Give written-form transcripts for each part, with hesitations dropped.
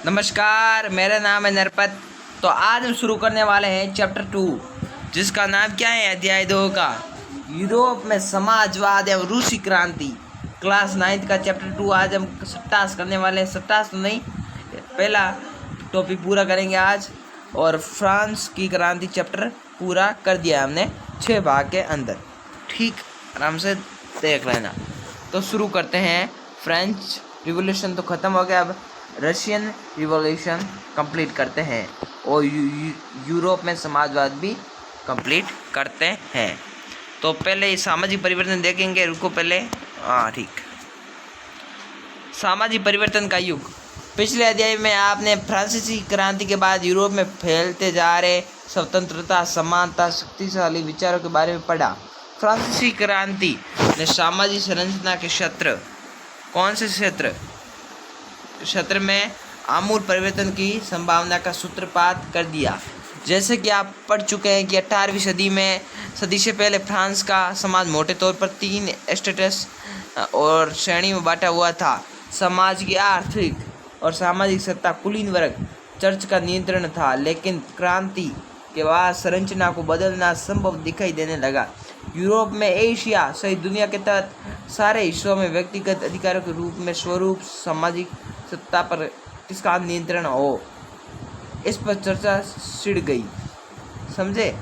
नमस्कार, मेरा नाम है नरपत। तो आज हम शुरू करने वाले हैं चैप्टर 2, जिसका नाम क्या है? अध्याय 2 का यूरोप में समाजवाद एवं रूसी क्रांति, क्लास 9 का चैप्टर 2। आज हम 27 करने वाले हैं। 27 तो नहीं, पहला टॉपिक पूरा करेंगे आज। और फ्रांस की क्रांति चैप्टर पूरा कर दिया हमने 6 भाग के अंदर। ठीक, आराम से देख लेना। तो शुरू करते हैं। फ्रेंच रिवॉल्यूशन तो ख़त्म हो गया, अब रशियन रिवॉल्यूशन कंप्लीट करते हैं और यूरोप में समाजवाद भी कंप्लीट करते हैं। तो पहले सामाजिक परिवर्तन देखेंगे। रुको पहले, हाँ ठीक, सामाजिक परिवर्तन का युग। पिछले अध्याय में आपने फ्रांसीसी क्रांति के बाद यूरोप में फैलते जा रहे स्वतंत्रता, समानता, शक्तिशाली विचारों के बारे में पढ़ा। फ्रांसीसी क्रांति ने सामाजिक संरचना के कौन से क्षेत्र में आमूल परिवर्तन की संभावना का सूत्रपात कर दिया। जैसे कि आप पढ़ चुके हैं कि 18वीं सदी से पहले फ्रांस का समाज मोटे तौर पर 3 स्टेटस और श्रेणी में बांटा हुआ था। समाज की आर्थिक और सामाजिक सत्ता कुलीन वर्ग, चर्च का नियंत्रण था। लेकिन क्रांति के बाद संरचना को बदलना संभव दिखाई देने लगा। यूरोप में एशिया सहित दुनिया के तहत सारे हिस्सों में व्यक्तिगत अधिकारों के रूप में स्वरूप सामाजिक सत्ता पर किसका नियंत्रण हो, इस पर चर्चा छिड़ गई। समझे?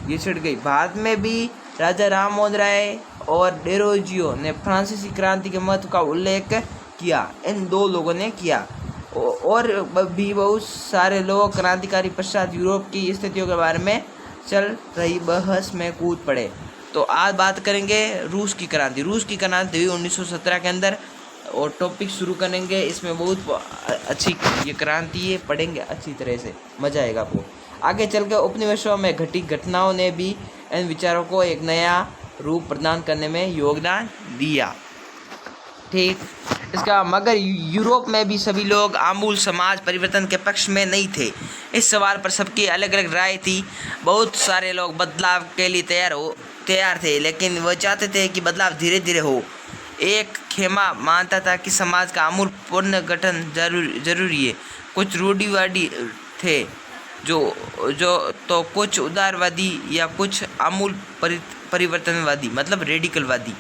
ये छिड़ गई। भारत में भी राजा राम मोहन राय और डेरोजियो ने फ्रांसीसी क्रांति के महत्व का उल्लेख किया। इन 2 लोगों ने किया और भी बहुत सारे लोग क्रांतिकारी पश्चात यूरोप की स्थितियों के बारे में चल रही बहस में कूद पड़े। तो आज बात करेंगे रूस की क्रांति। रूस की क्रांति हुई 1917 के अंदर और टॉपिक शुरू करेंगे। इसमें बहुत अच्छी ये क्रांति है, पढ़ेंगे अच्छी तरह से, मज़ा आएगा आपको। आगे चल के उपनिवेशों में घटी घटनाओं ने भी इन विचारों को एक नया रूप प्रदान करने में योगदान दिया। ठीक, इसका मगर यूरोप में भी सभी लोग आमूल समाज परिवर्तन के पक्ष में नहीं थे। इस सवाल पर सबकी अलग अलग राय थी। बहुत सारे लोग बदलाव के लिए तैयार थे, लेकिन वह चाहते थे कि बदलाव धीरे धीरे हो। एक खेमा मानता था कि समाज का आमूल पुनर्गठन जरूरी है। कुछ रूढ़िवादी थे जो कुछ उदारवादी या कुछ आमूल परिवर्तनवादी, मतलब रेडिकलवादी।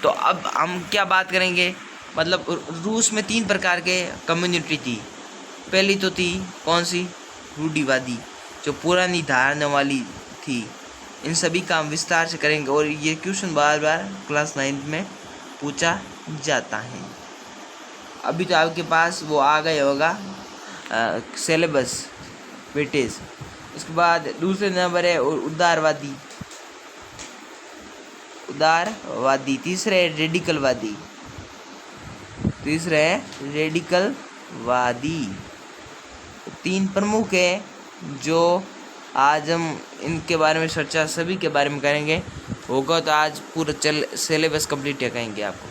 तो अब हम क्या बात करेंगे, मतलब रूस में 3 प्रकार के कम्युनिटी थी। पहली तो थी कौन सी? रूढ़िवादी, जो पुरानी धारणा वाली थी। इन सभी का हम विस्तार से करेंगे और ये क्वेश्चन बार बार क्लास 9 में पूछा जाता है। अभी तो आपके पास वो आ गया होगा सिलेबस ब्रिटिश। उसके बाद दूसरे नंबर है उदारवादी। तीसरे रेडिकलवादी। 3 प्रमुख है जो आज हम इनके बारे में चर्चा सभी के बारे में करेंगे। होगा तो आज पूरा सिलेबस कंप्लीट करेंगे आपको।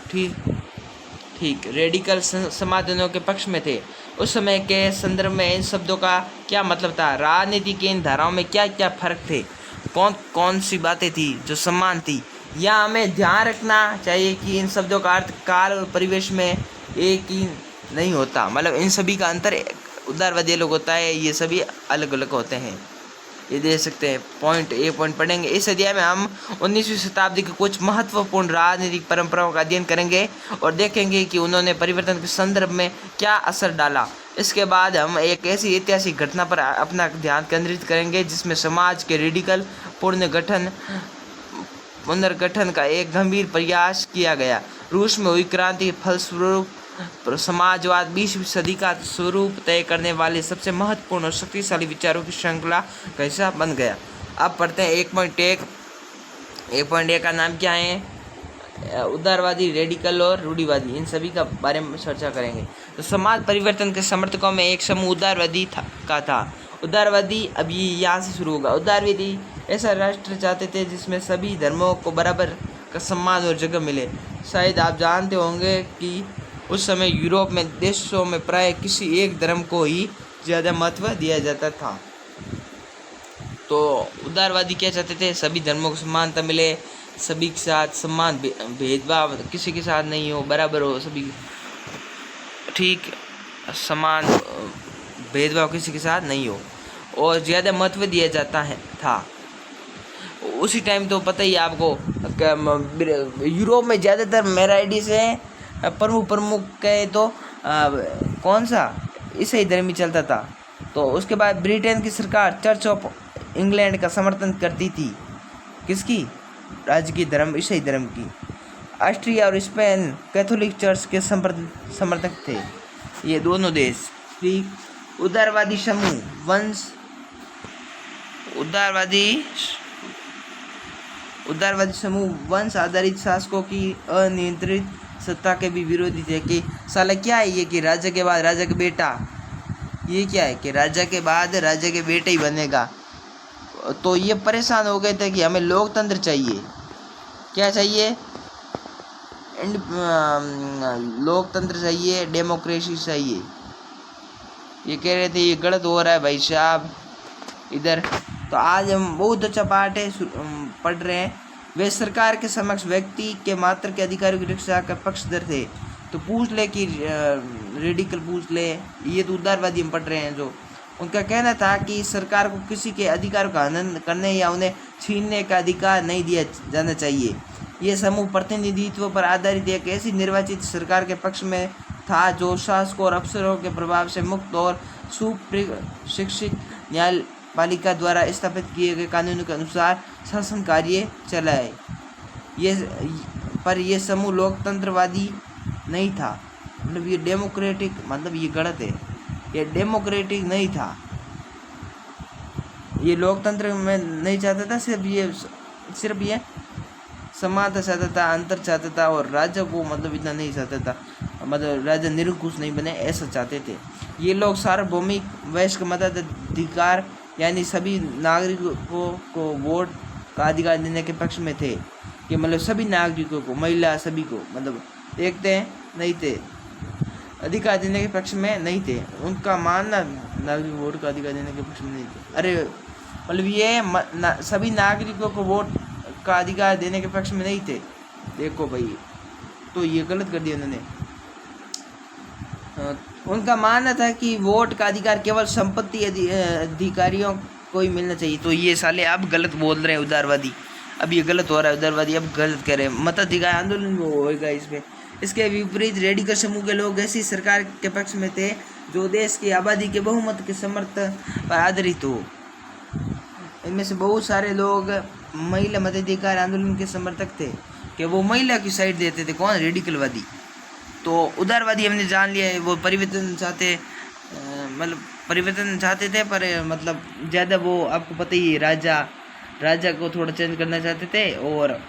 ठीक। रेडिकल समाधानों के पक्ष में थे। उस समय के संदर्भ में इन शब्दों का क्या मतलब था? राजनीति की इन धाराओं में क्या क्या फर्क थे? कौन कौन सी बातें थी जो समान थी? या हमें ध्यान रखना चाहिए कि इन शब्दों का अर्थ काल और परिवेश में एक ही नहीं होता। मतलब इन सभी का अंतर उदारवादी अलग होता है, ये सभी अलग अलग होते हैं। ये दे सकते हैं पॉइंट पढ़ेंगे। इस अध्याय में हम 19वीं शताब्दी के कुछ महत्वपूर्ण राजनीतिक परंपराओं का अध्ययन करेंगे और देखेंगे कि उन्होंने परिवर्तन के संदर्भ में क्या असर डाला। इसके बाद हम एक ऐसी ऐतिहासिक घटना पर अपना ध्यान केंद्रित करेंगे जिसमें समाज के रेडिकल पुनर्गठन का एक गंभीर प्रयास किया गया। रूस में हुई क्रांति के फलस्वरूप समाजवाद 20वीं सदी का स्वरूप तय करने वाले सबसे महत्वपूर्ण और शक्तिशाली विचारों की श्रृंखला का हिस्सा बन गया। अब पढ़ते हैं 1.1 का नाम क्या है? उदारवादी, रेडिकल और रूढ़िवादी। इन सभी का बारे में चर्चा करेंगे। तो समाज परिवर्तन के समर्थकों में एक समूह उदारवादी था। उदारवादी, अब ये यहाँ से शुरू होगा। उदारवादी ऐसा राष्ट्र चाहते थे जिसमें सभी धर्मों को बराबर का सम्मान और जगह मिले। शायद आप जानते होंगे कि उस समय यूरोप में देशों में प्राय किसी एक धर्म को ही ज़्यादा महत्व दिया जाता था। तो उदारवादी क्या चाहते थे? सभी धर्मों को समानता मिले, सभी के साथ सम्मान, भेदभाव किसी के साथ नहीं हो, बराबर हो सभी। ठीक। समान भेदभाव किसी के साथ नहीं हो और ज़्यादा महत्व दिया जाता है था। उसी टाइम तो पता ही है आपको, यूरोप में ज़्यादातर मेराइडी से प्रमुख कहे तो कौन सा ईसाई धर्म ही चलता था। तो उसके बाद ब्रिटेन की सरकार चर्च ऑफ इंग्लैंड का समर्थन करती थी। किसकी? राज्य की धर्म, ईसाई धर्म की। ऑस्ट्रिया और स्पेन कैथोलिक चर्च के समर्थक थे, ये दोनों देश। ठीक। उदारवादी समूह वंश आधारित शासकों की अनियंत्रित सत्ता के भी विरोधी थे कि साला क्या है ये कि राजा के बाद राजा का बेटा, ये क्या है कि राजा के बाद राजा के बेटे ही बनेगा। तो ये परेशान हो गए थे कि हमें लोकतंत्र चाहिए। क्या चाहिए? लोकतंत्र चाहिए, डेमोक्रेसी चाहिए। ये कह रहे थे ये गलत हो रहा है भाई साहब इधर। तो आज हम बहुत अच्छा पाठ है पढ़ रहे हैं। वे सरकार के समक्ष व्यक्ति के मात्र के अधिकारों की रक्षा का पक्षधर थे। तो पूछ ले कि रेडिकल पूछ ले, ये तो उदारवादी हम पढ़ रहे हैं। जो उनका कहना था कि सरकार को किसी के अधिकारों का हनन करने या उन्हें छीनने का अधिकार नहीं दिया जाना चाहिए। ये समूह प्रतिनिधित्व पर आधारित एक ऐसी निर्वाचित सरकार के पक्ष में था जो शासकों और अफसरों के प्रभाव से मुक्त और सुप्रशिक्षित न्यायपालिका द्वारा स्थापित किए गए कानूनों के अनुसार शासन कार्य चलाए। ये समूह लोकतंत्रवादी नहीं था, मतलब ये डेमोक्रेटिक, मतलब ये गलत है, ये डेमोक्रेटिक नहीं था, ये लोकतंत्र में नहीं चाहता था। सिर्फ ये समानता चाहता था, अंतर चाहता था और राजा को मतलब इतना नहीं चाहता था, मतलब राजा निरंकुश नहीं बने ऐसा चाहते थे। ये लोग सार्वभौमिक वयस्क मताधिकार यानी सभी नागरिकों को वोट का अधिकार देने के पक्ष में थे। कि मतलब सभी नागरिकों को, महिला सभी को, मतलब देखते हैं नहीं थे, अधिकार देने के पक्ष में नहीं थे। उनका मानना नागरिक वोट का अधिकार देने के पक्ष में नहीं थे। अरे मतलब ये सभी नागरिकों को वोट का अधिकार देने के पक्ष में नहीं थे। देखो भाई, तो ये गलत कर दिया उन्होंने। उनका मानना था कि वोट का अधिकार केवल संपत्ति अधिकारियों को ही मिलना चाहिए। तो ये साले अब गलत बोल रहे हैं उदारवादी, अब ये गलत हो रहा है उदारवादी, अब गलत कह रहे हैं। मताधिकार आंदोलन में होएगा इसमें। इसके विपरीत रेडिकल समूह के लोग ऐसी सरकार के पक्ष में थे जो देश की आबादी के बहुमत के समर्थन पर आधारित हो। इनमें से बहुत सारे लोग महिला मताधिकार आंदोलन के समर्थक थे कि वो महिला की साइड देते थे। कौन? रेडिकलवादी। तो उदारवादी हमने जान लिया है, वो परिवर्तन चाहते, मतलब परिवर्तन चाहते थे, पर मतलब ज़्यादा वो आपको पता ही है, राजा को थोड़ा चेंज करना चाहते थे। और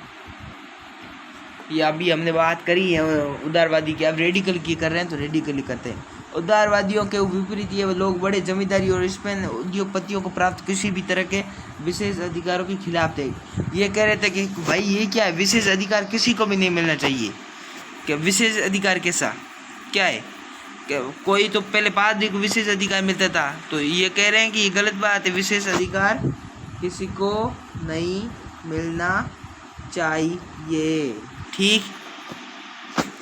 ये अभी हमने बात करी है उदारवादी की, अब रेडिकल की कर रहे हैं तो रेडिकल ही करते हैं। उदारवादियों के विपरीत ये लोग बड़े जमींदारी और स्पेन उद्योगपतियों को प्राप्त किसी भी तरह के विशेष अधिकारों के खिलाफ थे। ये कह रहे थे कि भाई ये क्या है, विशेष अधिकार किसी को भी नहीं मिलना चाहिए। क्या विशेष अधिकार कैसा क्या है? कोई तो पहले पादरी को विशेष अधिकार मिलता था, तो ये कह रहे हैं कि ये गलत बात है, विशेष अधिकार किसी को नहीं मिलना चाहिए। ठीक।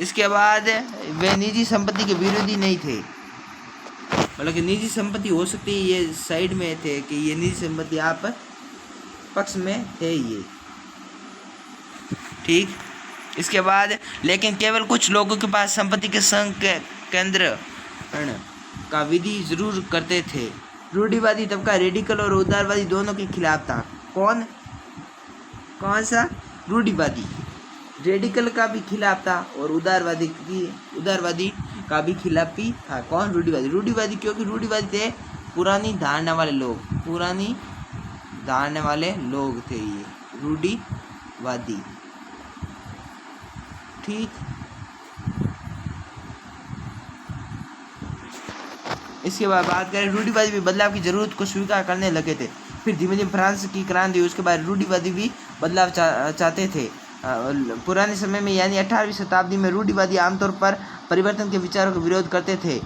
इसके बाद वे निजी संपत्ति के विरोधी नहीं थे, मतलब कि निजी संपत्ति हो सकती है, ये साइड में थे कि ये निजी संपत्ति आप पक्ष में थे ये। ठीक। इसके बाद लेकिन केवल कुछ लोगों के पास संपत्ति के संग केंद्र का विधि जरूर करते थे। रूढ़िवादी तबका रेडिकल और उदारवादी दोनों के खिलाफ था। कौन सा? रूढ़िवादी रेडिकल का भी खिलाफ था और उदारवादी का भी खिलाफ भी था। कौन? रूढ़िवादी क्योंकि रूढ़िवादी थे पुरानी धारणा वाले लोग थे ये रूढ़िवादी। ठीक। इसके बाद बात करें, रूढ़िवादी भी बदलाव की जरूरत को स्वीकार करने लगे थे। फिर धीमे धीमे फ्रांस की क्रांति, उसके बाद रूढ़िवादी भी बदलाव चाहते थे। पुराने समय में यानी 18वीं शताब्दी में रूढ़िवादी आमतौर पर परिवर्तन के विचारों का विरोध करते थे,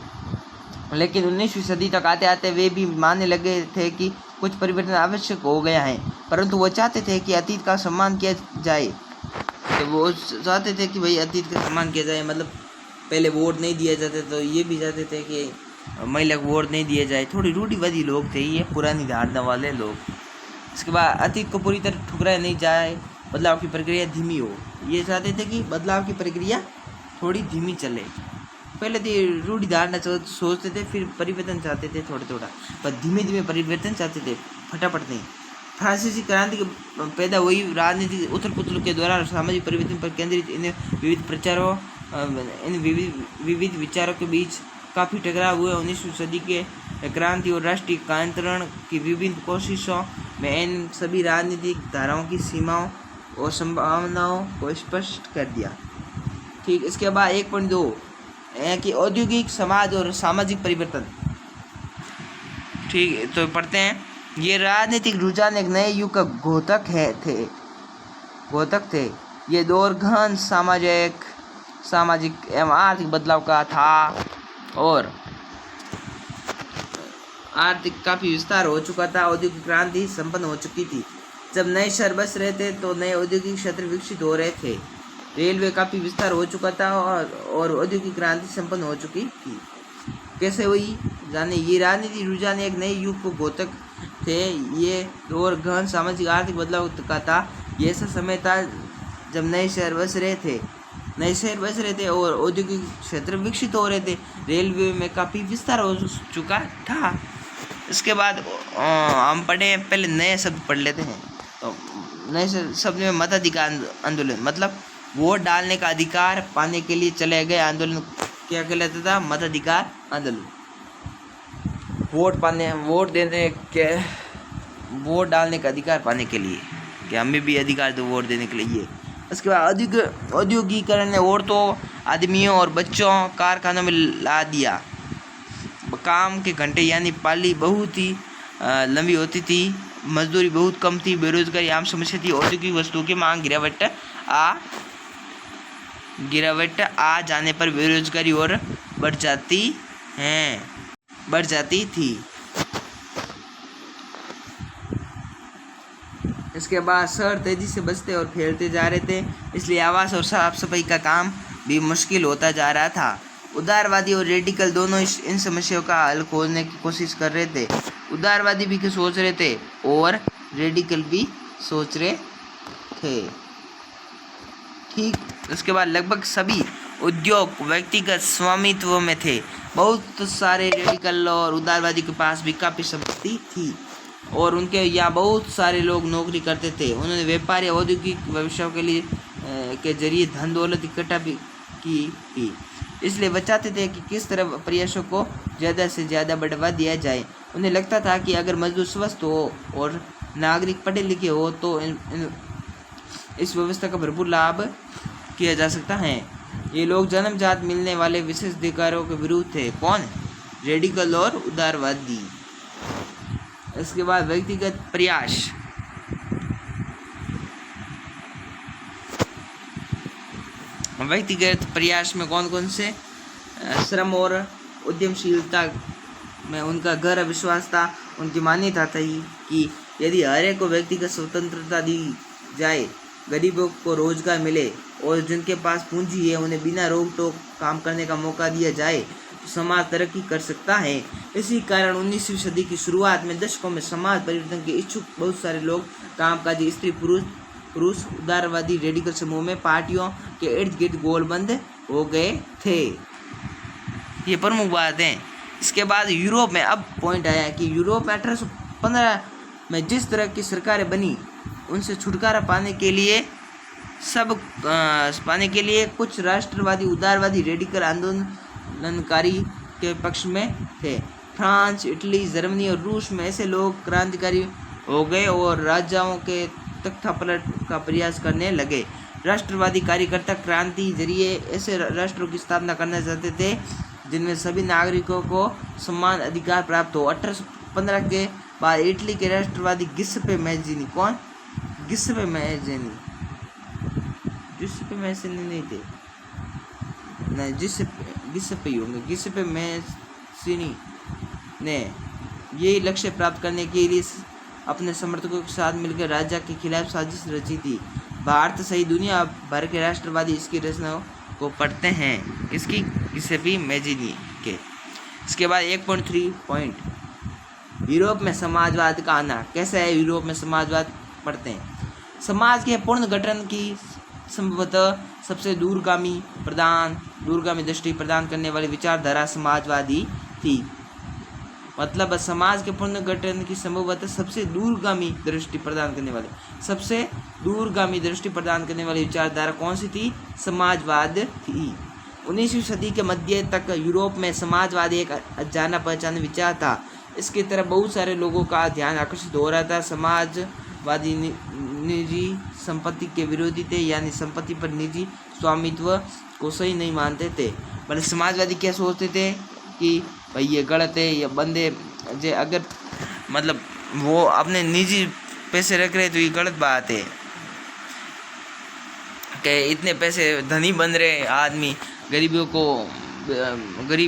लेकिन 19वीं सदी तक आते आते वे भी मानने लगे थे कि कुछ परिवर्तन आवश्यक हो गया है। परंतु वो चाहते थे कि अतीत का सम्मान किया जाए। तो वो चाहते थे कि भाई अतीत का सम्मान किया जाए, मतलब पहले वोट नहीं दिया जाता, तो ये भी चाहते थे कि महिला को वोट नहीं दिया जाए, थोड़ी रूढ़िवादी लोग थे ये, पुरानी धारणा वाले लोग। इसके बाद अतीत को पूरी तरह ठुकराया नहीं जाए, बदलाव की प्रक्रिया धीमी हो। ये चाहते थे कि बदलाव की प्रक्रिया थोड़ी धीमी चले। पहले तो रूढ़ि धारणा सोचते थे, फिर परिवर्तन चाहते थे थोड़ा थोड़ा, पर धीमे धीमे परिवर्तन चाहते थे, फटाफट नहीं। फ्रांसीसी क्रांति की पैदा हुई राजनीतिक उथल पुथल के दौरान सामाजिक परिवर्तन पर केंद्रित इन विविध विचारों के बीच काफ़ी टकराव हुए। 19वीं सदी के क्रांति और राष्ट्रीय कायंत्रण की विभिन्न कोशिशों में इन सभी राजनीतिक धाराओं की सीमाओं और संभावनाओं को स्पष्ट कर दिया। ठीक, इसके बाद 1.2 है कि औद्योगिक समाज और सामाजिक परिवर्तन। ठीक, तो पढ़ते हैं। ये राजनीतिक रुझान एक नए युग का घोतक थे। ये दौर गहन सामाजिक एवं आर्थिक बदलाव का था और आर्थिक काफ़ी विस्तार हो चुका था। औद्योगिक क्रांति संपन्न हो चुकी थी। जब नए शहर बस रहे थे तो नए औद्योगिक क्षेत्र विकसित हो रहे थे। रेलवे काफ़ी विस्तार हो चुका था और औद्योगिक क्रांति संपन्न हो चुकी थी। कैसे हुई जाने। ये राजनीति रुझान एक नए युग को घोतक थे। ये दौर गहन सामाजिक आर्थिक बदलाव का था। ये ऐसा समय था जब नए शहर बस रहे थे और औद्योगिक क्षेत्र विकसित हो रहे थे। रेलवे में काफ़ी विस्तार हो चुका था। इसके बाद हम पढ़े, पहले नए शब्द पढ़ लेते हैं। तो नए शब्द में मताधिकार आंदोलन, मतलब वोट डालने का अधिकार पाने के लिए चले गए आंदोलन क्या कहलाता था? मताधिकार आंदोलन। वोट डालने का अधिकार पाने के लिए, कि हमें भी अधिकार दो वोट देने के लिए। उसके बाद औद्योगिकरण ने औरतों, आदमियों और बच्चों कारखानों में ला दिया। काम के घंटे यानी पाली बहुत ही लंबी होती थी, मजदूरी बहुत कम थी, बेरोजगारी आम समस्या थी। औद्योगिक वस्तुओं की मांग गिरावट आ जाने पर बेरोजगारी और बढ़ जाती थी। इसके बाद शहर तेजी से बसते और फैलते जा रहे थे, इसलिए आवास और साफ सफाई का काम भी मुश्किल होता जा रहा था। उदारवादी और रेडिकल दोनों इन समस्याओं का हल खोजने की कोशिश कर रहे थे। उदारवादी भी सोच रहे थे और रेडिकल भी सोच रहे थे। ठीक, उसके बाद लगभग सभी उद्योग व्यक्तिगत स्वामित्व में थे। बहुत सारे रेडिकल और उदारवादी के पास भी काफ़ी संपत्ति थी और उनके यहाँ बहुत सारे लोग नौकरी करते थे। उन्होंने व्यापार या औद्योगिक व्यवसायों के जरिए धन दौलत इकट्ठा भी की। इसलिए वो चाहते थे कि किस तरह प्रयासों को ज़्यादा से ज़्यादा बढ़ावा दिया जाए। उन्हें लगता था कि अगर मजदूर स्वस्थ हो और नागरिक पढ़े लिखे हो तो इस व्यवस्था का भरपूर लाभ किया जा सकता है। ये लोग जन्मजात मिलने वाले विशेष अधिकारों के विरुद्ध थे। कौन? रेडिकल और उदारवादी। इसके बाद व्यक्तिगत प्रयास। व्यक्तिगत प्रयास में कौन कौन से? श्रम और उद्यमशीलता में उनका गहरा विश्वास था। उनकी मान्यता थी कि यदि हर एक को व्यक्तिगत स्वतंत्रता दी जाए, गरीबों को रोजगार मिले और जिनके पास पूंजी है उन्हें बिना रोक टोक काम करने का मौका दिया जाए तो समाज तरक्की कर सकता है। इसी कारण 19वीं सदी की शुरुआत में दशकों में समाज परिवर्तन के इच्छुक बहुत सारे लोग कामकाजी स्त्री पुरुष उदारवादी रेडिकल समूह में पार्टियों के इर्द गिर्द गोलबंद हो गए थे। ये प्रमुख बात है। इसके बाद यूरोप में अब पॉइंट आया कि यूरोप में 1815 में जिस तरह की सरकारें बनी उनसे छुटकारा पाने के लिए कुछ राष्ट्रवादी उदारवादी रेडिकल आंदोलनकारी के पक्ष में थे। फ्रांस, इटली, जर्मनी और रूस में ऐसे लोग क्रांतिकारी हो गए और राजाओं के तख्तापलट का प्रयास करने लगे। राष्ट्रवादी कार्यकर्ता क्रांति जरिए ऐसे राष्ट्रों की स्थापना करना चाहते थे जिनमें सभी नागरिकों को समान अधिकार प्राप्त हो। 1815 के बाद इटली के राष्ट्रवादी गिस्पे मैजिनी। कौन? गिस्पे मैजिनी नहीं थे, नहीं गिस्पे ही होंगे। गिस्पे मैजिनी ने यही लक्ष्य प्राप्त करने के लिए अपने समर्थकों के साथ मिलकर राजा के खिलाफ साजिश रची थी। भारत सहित दुनिया भर के राष्ट्रवादी इसकी रचनाओं को पढ़ते हैं। इसकी गिस्पे मैजिनी के। इसके बाद 1.3 पॉइंट यूरोप में समाजवाद का आना। कैसे है यूरोप में समाजवाद? पढ़ते हैं। समाज के पूर्ण गठन की संभवतः सबसे दूरगामी दृष्टि प्रदान करने वाली विचारधारा समाजवादी थी। मतलब समाज के पूर्ण गठन की संभवतः सबसे दूरगामी दृष्टि प्रदान करने वाली विचारधारा कौन सी थी? समाजवाद थी। 19वीं सदी के मध्य तक यूरोप में समाजवाद एक जाना पहचाना विचार था। इसकी तरफ बहुत सारे लोगों का ध्यान आकर्षित हो रहा था। समाजवादी निजी संपत्ति के विरोधी थे, यानी संपत्ति पर निजी स्वामित्व को सही नहीं मानते थे। मतलब समाजवादी क्या सोचते थे कि भाई ये गलत है, ये बंदे जे अगर मतलब वो अपने निजी पैसे रख रहे तो ये गलत बात है कि इतने पैसे धनी बन रहे आदमी, गरीब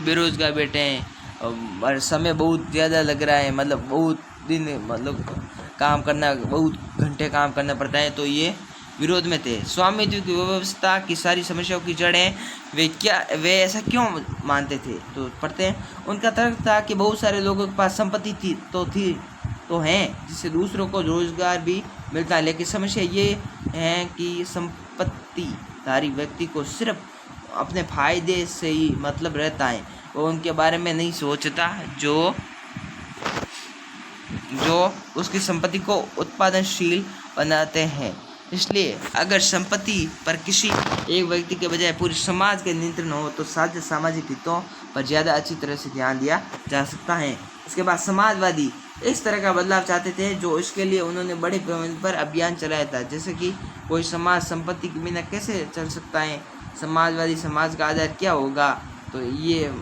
बेरोजगार बैठे हैं और समय बहुत ज़्यादा लग रहा है, मतलब बहुत दिन काम करना, बहुत घंटे काम करना पड़ता है, तो ये विरोध में थे। स्वामित्व की व्यवस्था की सारी समस्याओं की जड़ें वे ऐसा क्यों मानते थे? तो पढ़ते हैं। उनका तर्क था कि बहुत सारे लोगों के पास संपत्ति तो हैं जिससे दूसरों को रोजगार भी मिलता है, लेकिन समस्या ये है कि संपत्तिधारी व्यक्ति को सिर्फ अपने फायदे से ही मतलब रहता है, वो उनके बारे में नहीं सोचता जो उसकी संपत्ति को उत्पादनशील बनाते हैं। इसलिए अगर संपत्ति पर किसी एक व्यक्ति के बजाय पूरे समाज के नियंत्रण हो तो सामाजिक हितों पर ज़्यादा अच्छी तरह से ध्यान दिया जा सकता है। इसके बाद समाजवादी इस तरह का बदलाव चाहते थे, जो इसके लिए उन्होंने बड़े पैमाने पर अभियान चलाया था। जैसे कि कोई समाज संपत्ति के बिना कैसे चल सकता है, समाजवादी समाज का आधार क्या होगा, तो ये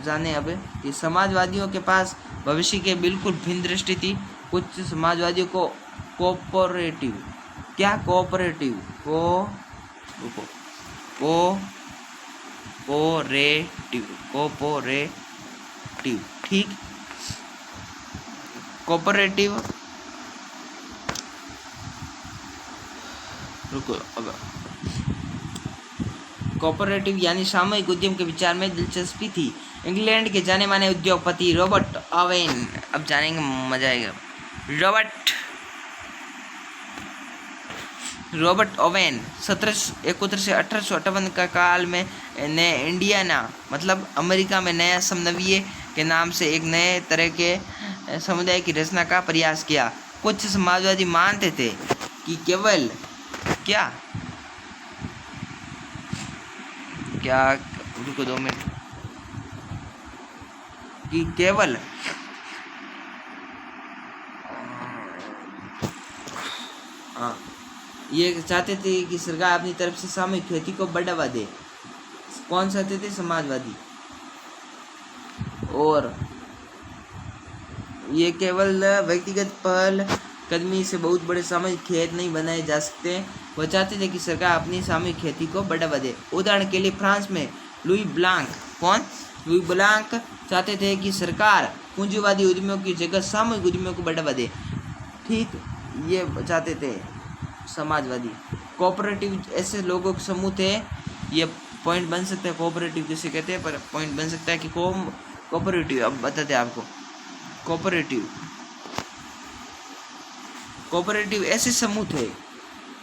जाने अब कि समाजवादियों के पास भविष्य के बिल्कुल भिन्न दृष्टि थी। कुछ समाजवादियों को कोऑपरेटिव ठीक कोऑपरेटिव कोऑपरेटिव यानी सामूहिक उद्यम के विचार में दिलचस्पी थी। इंग्लैंड के जाने माने उद्योगपति रॉबर्ट ओवेन, अब जानेंगे मजा आएगा। रॉबर्ट ओवेन 1771 से 1858 का काल में ने इंडियाना मतलब अमेरिका में नया समन्वय के नाम से एक नए तरह के समुदाय की रचना का प्रयास किया। कुछ समाजवादी मानते थे कि केवल रुको 2 मिनट कि केवल ये चाहते थे कि सरकार अपनी तरफ से सामूहिक खेती को बढ़ावा दे। कौन चाहते थे? समाजवादी। और ये केवल व्यक्तिगत पहल कदमी से बहुत बड़े सामूहिक खेत नहीं बनाए जा सकते। वो चाहते थे कि सरकार अपनी सामूहिक खेती को बढ़ावा दे। उदाहरण के लिए फ्रांस में लुई ब्लांक चाहते थे कि सरकार पूंजीवादी उद्यमियों की जगह सामूहिक उद्यमियों को बढ़ावा दे। ठीक, ये चाहते थे समाजवादी। कोऑपरेटिव ऐसे लोगों के समूह थे, ये पॉइंट बन सकता है। कोऑपरेटिव किसे कहते हैं, पर पॉइंट बन सकता है कि कोऑपरेटिव, अब बताते हैं आपको। कोऑपरेटिव ऐसे समूह थे,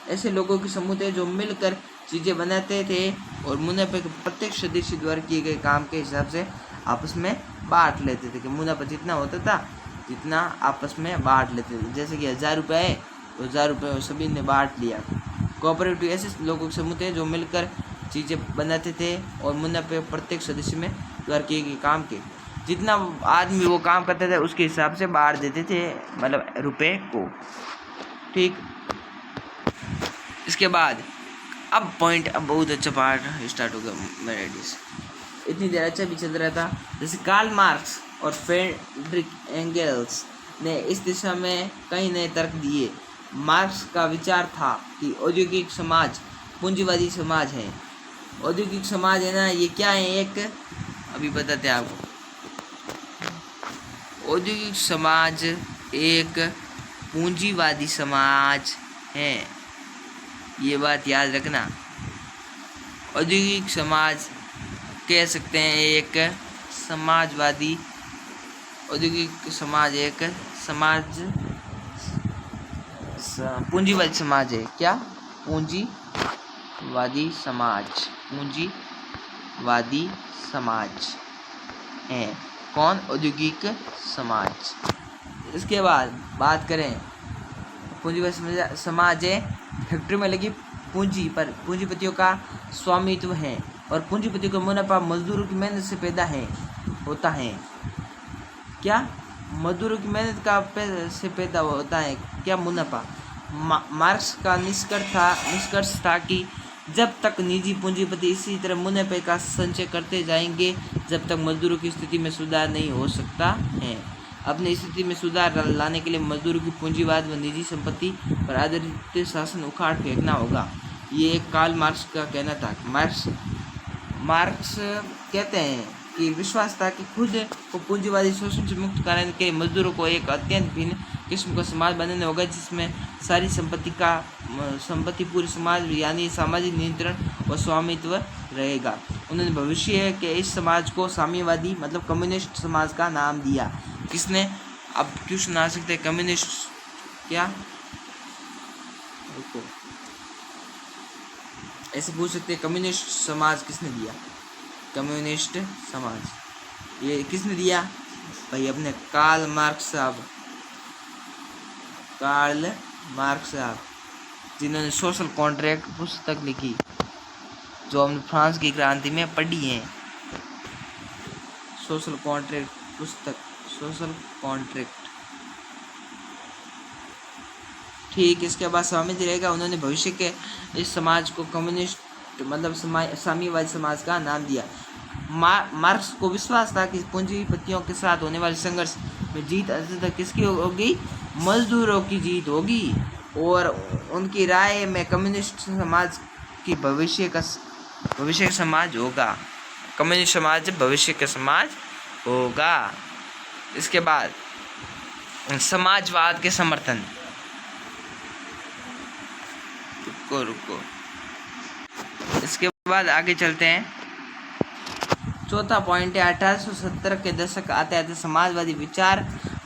ऐसे लोगों के समूह थे जो मिलकर चीज़ें बनाते थे और मुनाफे के प्रत्येक सदस्य द्वारा किए गए काम के हिसाब से आपस में बांट लेते थे कि मुनाफा जितना होता था जितना आपस में बांट लेते थे। जैसे कि 1000 रुपये है तो 1000 रुपये सभी ने बांट लिया। कोऑपरेटिव ऐसे लोगों के समूह थे जो मिलकर चीज़ें बनाते थे और मुनाफे प्रत्येक सदस्य में द्वारा किए गए काम के जितना आदमी वो काम करते थे उसके हिसाब से बांट देते थे, मतलब रुपए को। ठीक, इसके बाद अब बहुत अच्छा पार्ट स्टार्ट हो गया मेरे डिस। इतनी देर अच्छा भी चल रहा था। जैसे कार्ल मार्क्स और फ्रेडरिक एंगल्स ने इस दिशा में कई नए तर्क दिए। मार्क्स का विचार था कि औद्योगिक समाज पूंजीवादी समाज है। औद्योगिक समाज है ना, ये क्या है? एक अभी बताते हैं आपको। औद्योगिक समाज एक पूंजीवादी समाज है, ये बात याद रखना। औद्योगिक समाज कह सकते हैं एक समाजवादी औद्योगिक समाज एक समाज पूंजीवादी समाज है। क्या? पूंजीवादी समाज है। कौन? औद्योगिक समाज। इसके बाद बात करें पूंजीवादी समाज है, फैक्ट्री में लगी पूंजी पर पूंजीपतियों का स्वामित्व है और पूंजीपतियों का मुनाफा मजदूरों की मेहनत से पैदा होता है। क्या? मजदूरों की मेहनत से पैदा होता है क्या? मुनाफा। मार्क्स का निष्कर्ष था कि जब तक निजी पूंजीपति इसी तरह मुनाफे का संचय करते जाएंगे जब तक मजदूरों की स्थिति में सुधार नहीं हो सकता है। अपनी स्थिति में सुधार लाने के लिए मजदूरों की पूंजीवाद व निजी संपत्ति पर आधारित शासन उखाड़ फेंकना होगा। ये कार्ल मार्क्स का कहना था। मार्क्स कहते हैं कि विश्वास था कि खुद को पूंजीवादी शोषण से मुक्त कराने के लिए मजदूरों को एक अत्यंत भिन्न किस्म का समाज बनाना होगा जिसमें सारी संपत्ति पूरे समाज यानी सामाजिक नियंत्रण और स्वामित्व रहेगा। उन्होंने भविष्य के इस समाज को साम्यवादी मतलब कम्युनिस्ट समाज का नाम दिया। किसने? अब क्वेश्चन आ सकते हैं, कम्युनिस्ट क्या? रुको, ऐसे पूछ सकते हैं, कम्युनिस्ट समाज किसने दिया? कम्युनिस्ट समाज ये किसने दिया भाई? अपने कार्ल मार्क्स साहब जिन्होंने सोशल कॉन्ट्रैक्ट पुस्तक लिखी जो हमने फ्रांस की क्रांति में पढ़ी है। सोशल कॉन्ट्रैक्ट ठीक। इसके बाद स्वामित्व रहेगा। उन्होंने भविष्य के इस समाज को कम्युनिस्ट मतलब साम्यवादी समाज का नाम दिया। मार्क्स को विश्वास था कि पूंजीपतियों के साथ होने वाले संघर्ष में जीत अंततः किसकी होगी? मजदूरों की जीत होगी। और उनकी राय में कम्युनिस्ट समाज की भविष्य का समाज होगा। कम्युनिस्ट समाज भविष्य का समाज होगा। इसके बाद समाजवाद के समर्थन। रुको इसके बाद आगे चलते हैं। चौथा पॉइंट है 1870 के दशक आते आते समाजवादी विचार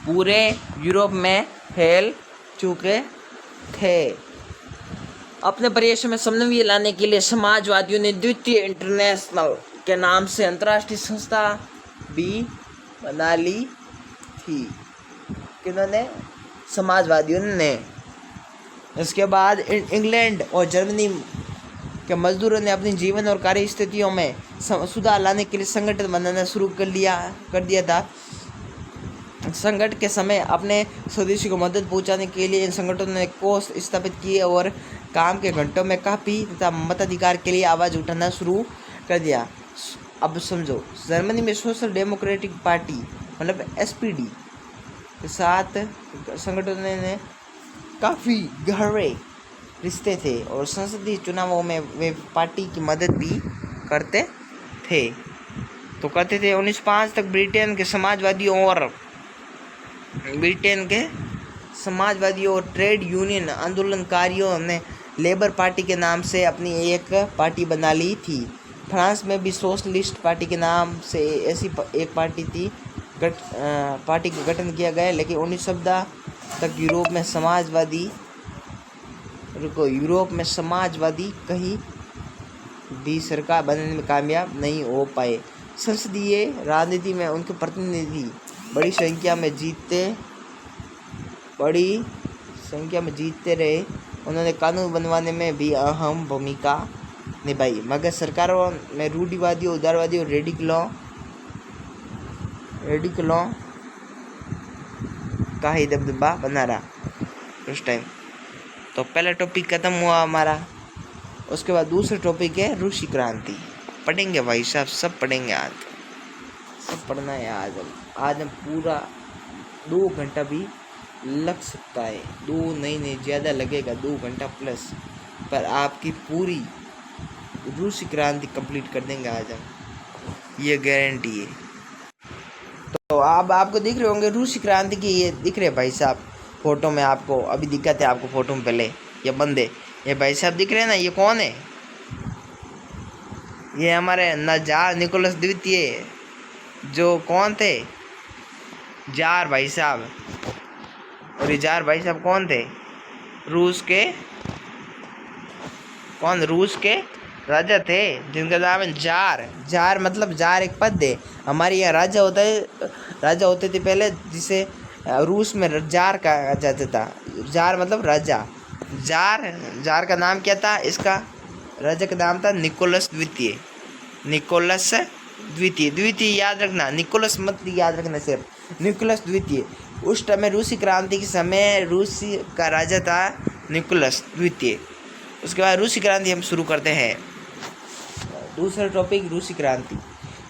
पूरे यूरोप में फैल चुके थे। अपने प्रयासों में समन्वय लाने के लिए समाजवादियों ने द्वितीय इंटरनेशनल के नाम से अंतर्राष्ट्रीय संस्था भी बना ली थी। किन्होंने? समाजवादियों ने। इसके बाद इंग्लैंड और जर्मनी के मजदूरों ने अपनी जीवन और कार्य स्थितियों में सुधार लाने के लिए संगठन बनाना शुरू कर दिया था। संकट के समय अपने स्वदेशी को मदद पहुंचाने के लिए इन संगठनों ने कोष स्थापित किए और काम के घंटों में काफ़ी तथा मताधिकार के लिए आवाज़ उठाना शुरू कर दिया। अब समझो, जर्मनी में सोशल डेमोक्रेटिक पार्टी मतलब SPD के साथ संगठनों ने काफ़ी गहरे रिश्ते थे और संसदीय चुनावों में वे पार्टी की मदद भी करते थे। 1905 तक ब्रिटेन के समाजवादियों और ट्रेड यूनियन आंदोलनकारियों ने लेबर पार्टी के नाम से अपनी एक पार्टी बना ली थी। फ्रांस में भी सोशलिस्ट पार्टी के नाम से ऐसी एक पार्टी थी। पार्टी का गठन किया गया, लेकिन 1910 तक यूरोप में समाजवादी कहीं भी सरकार बनने में कामयाब नहीं हो पाए। संसदीय राजनीति में उनके प्रतिनिधि बड़ी संख्या में जीतते रहे। उन्होंने कानून बनवाने में भी अहम भूमिका निभाई, मगर सरकारों में रूढ़िवादियों, उदारवादियों और रेडिकलों का ही दबदबा बना रहा उस टाइम। तो पहला टॉपिक खत्म हुआ हमारा। उसके बाद दूसरा टॉपिक है रूसी क्रांति। पढ़ेंगे भाई साहब, सब पढ़ेंगे आज, सब पढ़ना है आज हम पूरा 2 घंटा भी लग सकता है, 2 नहीं ज़्यादा लगेगा, 2 घंटा प्लस, पर आपकी पूरी रूसी क्रांति कंप्लीट कर देंगे आज हम, ये गारंटी है। तो अब आपको दिख रहे होंगे रूसी क्रांति की, ये दिख रहे भाई साहब फोटो में, आपको अभी दिक्कत है आपको फोटो में, पहले ये बंदे, ये भाई साहब दिख रहे हैं ना, ये कौन है? ये हमारे नजार निकोलस द्वितीय, जो कौन थे? जार भाई साहब। और ये जार भाई साहब कौन थे? रूस के रूस के राजा थे जिनका नाम है जार। जार मतलब जार एक पद है। हमारे यहाँ राजा होता है, राजा होते थे पहले, जिसे रूस में जार कहा जाता था। जार मतलब राजा। जार का नाम क्या था? इसका राजा का नाम था निकोलस द्वितीय। निकोलस द्वितीय, द्वितीय याद रखना, निकोलस मत याद रखना, सिर्फ निकोलस द्वितीय। उस समय रूसी क्रांति के समय रूसी का राजा था निकोलस द्वितीय। उसके बाद रूसी क्रांति हम शुरू करते हैं। दूसरा टॉपिक, रूसी क्रांति।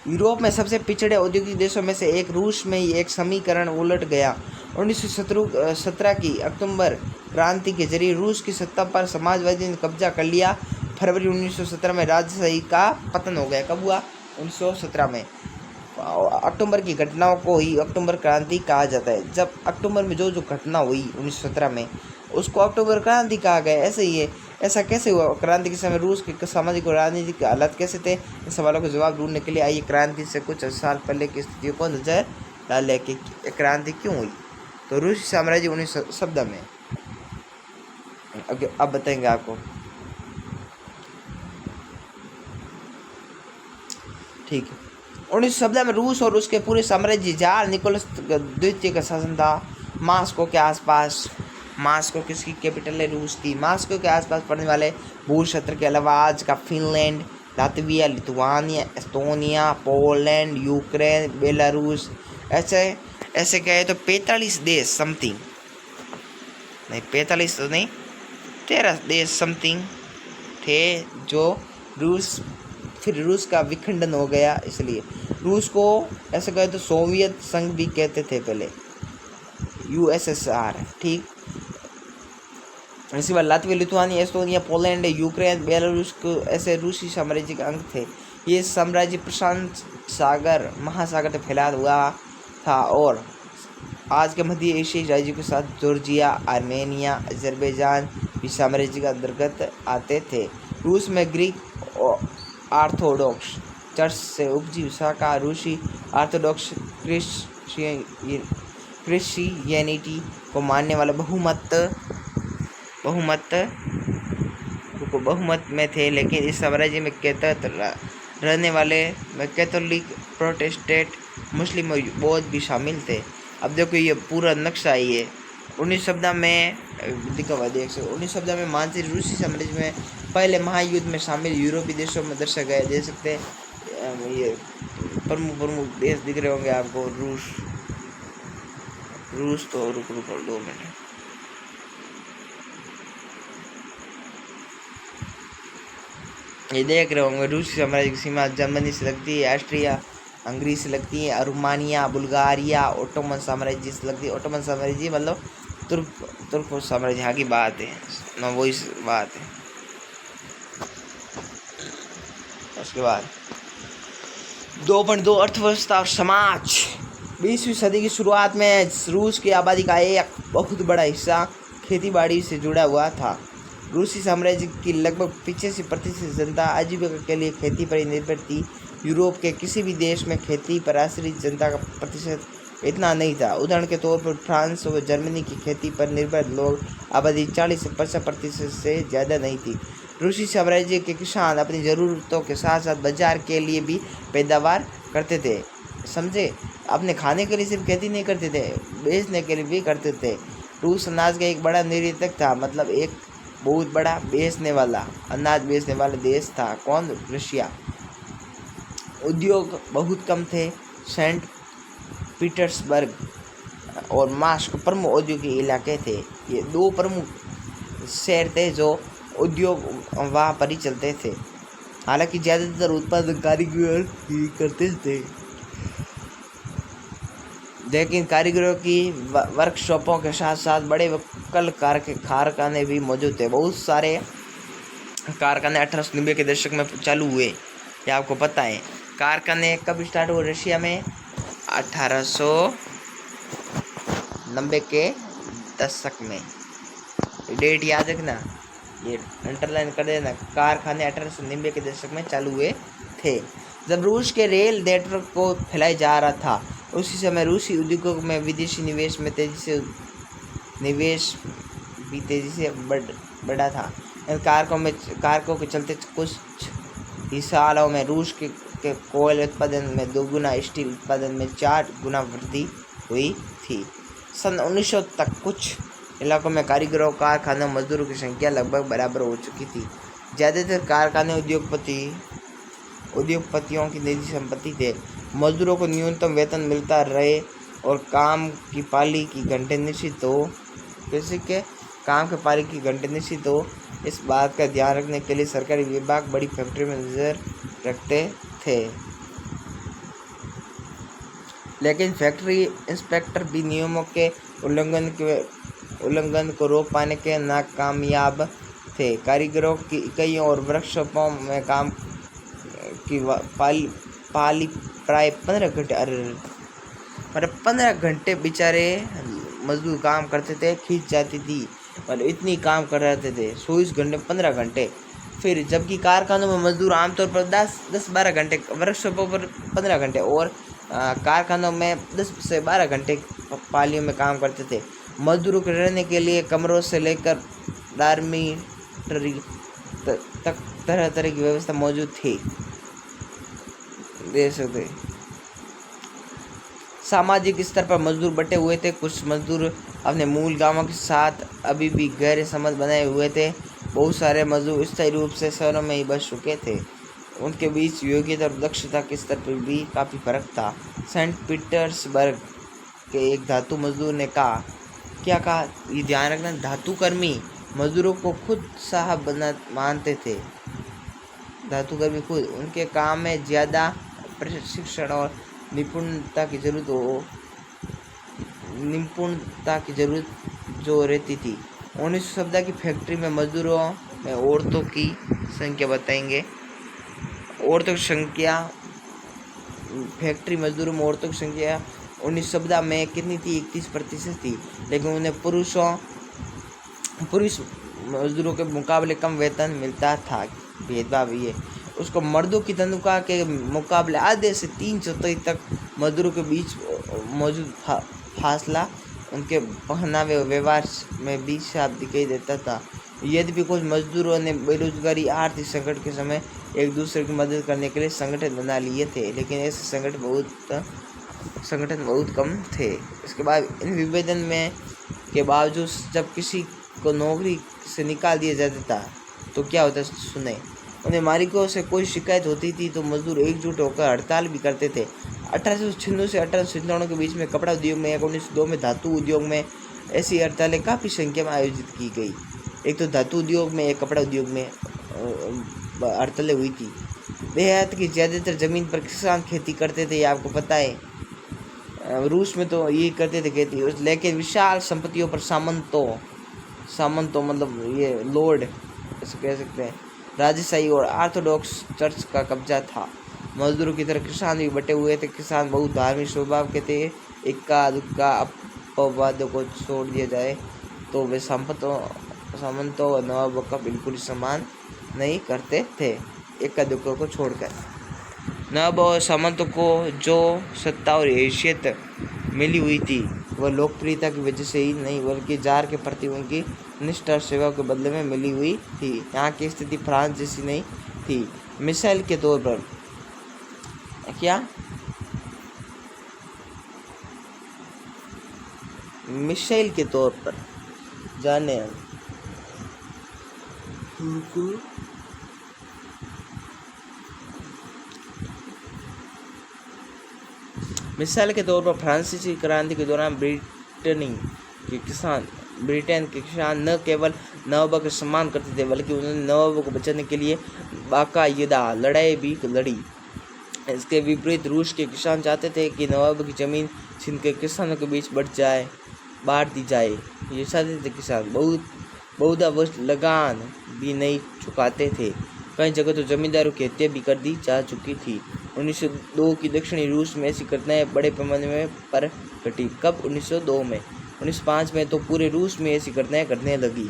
यूरोप में सबसे पिछड़े औद्योगिक देशों में से एक रूस में एक समीकरण उलट गया। 1917 की अक्टूबर क्रांति के जरिए रूस की सत्ता पर समाजवादी ने कब्जा कर लिया। फरवरी 1917 में राजशाही का पतन हो गया। कब हुआ? 1917 में। अक्टूबर की घटनाओं को ही अक्टूबर क्रांति कहा जाता है। जब अक्टूबर में जो घटना हुई 1917 में, उसको अक्टूबर क्रांति कहा गया। ऐसे ही है। ऐसा कैसे हुआ? क्रांति के समय रूस के सामाजिक और राजनीतिक हालात कैसे थे? इन सवालों के जवाब ढूंढने के लिए आइए क्रांति से कुछ साल पहले की स्थितियों को नजर डालें कि क्रांति क्यों हुई। तो रूसी साम्राज्य 19 शब्द में, अब बताएंगे आपको। ठीक है। 1917 में रूस और उसके पूरे साम्राज्य जार निकोलस द्वितीय का शासन था। मास्को के आसपास, मास्को किसकी कैपिटल है? रूस की। मास्को के आसपास पड़ने वाले भूल क्षेत्र के अलावा आज का Finland, Latvia, Lithuania, Estonia, Poland, Ukraine, Belarus, ऐसे कहे तो 45 देश समथिंग, नहीं 45 तो नहीं, 13 देश समथिंग थे जो फिर रूस का विखंडन हो गया। इसलिए रूस को ऐसे कहे तो सोवियत संघ भी कहते थे पहले, USSR। ठीक। इसके बाद Latvia, Lithuania, Estonia, Poland, Ukraine, Belarus को ऐसे रूसी साम्राज्य के अंग थे। ये साम्राज्य प्रशांत सागर महासागर से फैला हुआ था और आज के मध्य एशियाई राज्यों के साथ जॉर्जिया, आर्मेनिया, अजरबैजान भी साम्राज्य के अंतर्गत आते थे। रूस में ग्रीक ऑर्थोडॉक्स चर्च से उपजी शाखा रूसी ऑर्थोडॉक्स क्रिश्चियनिटी को मानने वाले बहुमत में थे, लेकिन इस साम्राज्य में रहने वाले में कैथोलिक, प्रोटेस्टेंट, मुस्लिम और बौद्ध भी शामिल थे। अब देखो ये पूरा नक्शा ही है। 1917 में 1917 में मानसिक रूसी साम्राज्य में पहले महायुद्ध में शामिल यूरोपीय देशों में दर्शाया गया। देख सकते हैं ये प्रमुख देश दिख रहे होंगे आपको। रूस तो रुक 2 मिनट। ये देख रहे होंगे रूसी साम्राज्य की सीमा जर्मनी से लगती है, ऑस्ट्रिया हंगरी से लगती है, रोमानिया, बुल्गारिया, ओटोमन साम्राज्य से लगती है। ओटोमन साम्राज्य मतलब तुर्क साम्राज्य, यहाँ की बात है ना, वही बात है। उसके बाद 2.2 अर्थव्यवस्था और समाज। 20वीं सदी की शुरुआत में रूस की आबादी का एक बहुत बड़ा हिस्सा खेतीबाड़ी से जुड़ा हुआ था। रूसी साम्राज्य की लगभग 85% जनता आजीविका के लिए खेती पर ही निर्भर थी। यूरोप के किसी भी देश में खेती पर आश्रित जनता का प्रतिशत इतना नहीं था। उदाहरण के तौर पर फ्रांस और जर्मनी की खेती पर निर्भर लोग आबादी 40 से 50% से ज़्यादा नहीं थी। रूसी साम्राज्य के किसान अपनी ज़रूरतों के साथ साथ बाजार के लिए भी पैदावार करते थे। समझे? अपने खाने के लिए सिर्फ खेती नहीं करते थे, बेचने के लिए भी करते थे। रूस अनाज का एक बड़ा निर्यातक था, मतलब एक बहुत बड़ा अनाज बेचने वाला देश था। कौन? रशिया। उद्योग बहुत कम थे। सेंट पीटर्सबर्ग और मास्को प्रमुख औद्योगिक इलाके थे। ये 2 प्रमुख शहर थे जो उद्योग वहाँ पर ही चलते थे। हालांकि ज़्यादातर उत्पादन कारीगर ही करते थे, लेकिन कारीगरों की वर्कशॉपों के साथ साथ बड़े कल कारखाने भी मौजूद थे। बहुत सारे कारखाने 1890 के दशक में चालू हुए, ये आपको पता है। कारखाने कब स्टार्ट हुए रशिया में? 1890 के दशक में। डेट याद रखना, ये अंडरलाइन कर देना। कारखाने 1890 के दशक में चालू हुए थे। जब रूस के रेल नेटवर्क को फैलाया जा रहा था, उसी समय रूसी उद्योगों में विदेशी निवेश भी तेजी से बढ़ा था। इन कारकों के चलते कुछ ही सालों में रूस के कोयले उत्पादन में 2 गुना, स्टील उत्पादन में 4 गुना वृद्धि हुई थी। सन 1900 तक कुछ इलाकों में कारीगरों, कारखानों, मजदूरों की संख्या लगभग बराबर हो चुकी थी। ज़्यादातर कारखाने उद्योगपतियों की निजी संपत्ति थे। मजदूरों को न्यूनतम वेतन मिलता रहे और काम की पाली की घंटे निश्चित हो। इस बात का ध्यान रखने के लिए सरकारी विभाग बड़ी फैक्ट्री में नजर रखते थे, लेकिन फैक्ट्री इंस्पेक्टर भी नियमों के उल्लंघन को रोक पाने के नाकामयाब थे। कारीगरों की इकाइयों और वर्कशॉपों में काम की पाली प्राय 15 घंटे बेचारे मजदूर काम करते थे, खींच जाती थी। और इतनी काम कर रहे थे 24 घंटे 15 घंटे। फिर जबकि कारखानों में मजदूर आमतौर पर 10-12 घंटे, वर्कशॉपों पर 15 घंटे और कारखानों में 10 से 12 घंटे पालियों में काम करते थे। मजदूरों के रहने के लिए कमरों से लेकर डॉर्मिटरी तक तरह तरह की व्यवस्था मौजूद थी। दे सकते सामाजिक स्तर पर मजदूर बटे हुए थे। कुछ मजदूर अपने मूल गांवों के साथ अभी भी गहरे संबंध बनाए हुए थे। बहुत सारे मजदूर स्थायी रूप से शहरों में ही बस चुके थे। उनके बीच योग्यता और दक्षता के स्तर पर भी काफ़ी फर्क था। सेंट पीटर्सबर्ग के एक धातु मजदूर ने क्या कहा, ये ध्यान रखना, धातु कर्मी मजदूरों को खुद साहब मानते थे। धातु कर्मी खुद, उनके काम में ज़्यादा प्रशिक्षण और निपुणता की जरूरत जो रहती थी। 1900 की फैक्ट्री में मजदूरों में औरतों की संख्या बताएंगे। औरतों की संख्या, फैक्ट्री मजदूरों में औरतों की संख्या 1900 में कितनी थी? 31% थी। लेकिन उन्हें पुरुष मजदूरों के मुकाबले कम वेतन मिलता था। भेदभाव ये, उसको मर्दों की तनख्वाह के मुकाबले आधे से 3/4 तक मजदूरों के बीच मौजूद फासला उनके पहनावे और व्यवहार में भी साफ दिखाई देता था। यद्यपि कुछ मजदूरों ने बेरोजगारी, आर्थिक संकट के समय एक दूसरे की मदद करने के लिए संगठन बना लिए थे, लेकिन ऐसे संगठन बहुत कम थे। इसके बाद इन विभेदन में के बावजूद जब किसी को नौकरी से निकाल दिया जाता था तो क्या होता, सुने। उन्हें मालिकों से कोई शिकायत होती थी तो मजदूर एकजुट होकर हड़ताल भी करते थे। 1896 से 1897 के बीच में कपड़ा उद्योग में, 1902 में धातु उद्योग में ऐसी हड़तालें काफ़ी संख्या में आयोजित की गई। एक तो धातु उद्योग में, एक कपड़ा उद्योग में हड़तालें हुई थी। देहात की ज़्यादातर ज़मीन पर किसान खेती करते थे, ये आपको पता है। रूस में तो ये करते थे खेती, लेकिन विशाल संपत्तियों पर सामंतों मतलब ये लॉर्ड ऐसे कह सकते हैं, राजशाही और ऑर्थोडॉक्स चर्च का कब्जा था। मजदूरों की तरह किसान भी बटे हुए थे। किसान बहुत धार्मिक स्वभाव के थे। इक्का दुक्का अपवादों को छोड़ दिया जाए तो वे सामंतों और नवाबों का बिल्कुल ही सम्मान नहीं करते थे। इक्का दुक्का को छोड़कर नवाबों और सामंतों को जो सत्ता और हैसियत मिली हुई थी वह लोकप्रियता की वजह से ही नहीं, बल्कि जार के प्रति उनकी निष्ठा और सेवा के बदले में मिली हुई थी। यहाँ की स्थिति फ्रांस जैसी नहीं थी। मिसाइल के तौर पर जाने मिसाल के तौर पर फ्रांसीसी क्रांति के दौरान ब्रिटेन के किसान न केवल नवाबों का सम्मान करते थे, बल्कि उन्होंने नवाबों को बचाने के लिए बाकायदा लड़ाई भी लड़ी। इसके विपरीत रूस के किसान चाहते थे कि नवाबों की जमीन छीन के किसानों के बीच बांट दी जाए। ये चाहते थे किसान बहुधा वर्ष लगान भी नहीं चुकाते थे। कई जगह तो जमींदारों की हत्या भी कर दी जा चुकी थी। 1902 की दक्षिणी रूस में ऐसी घटनाएं बड़े पैमाने पर घटी। कब? 1902 में। 1905 में तो पूरे रूस में ऐसी घटनाएं घटने लगी।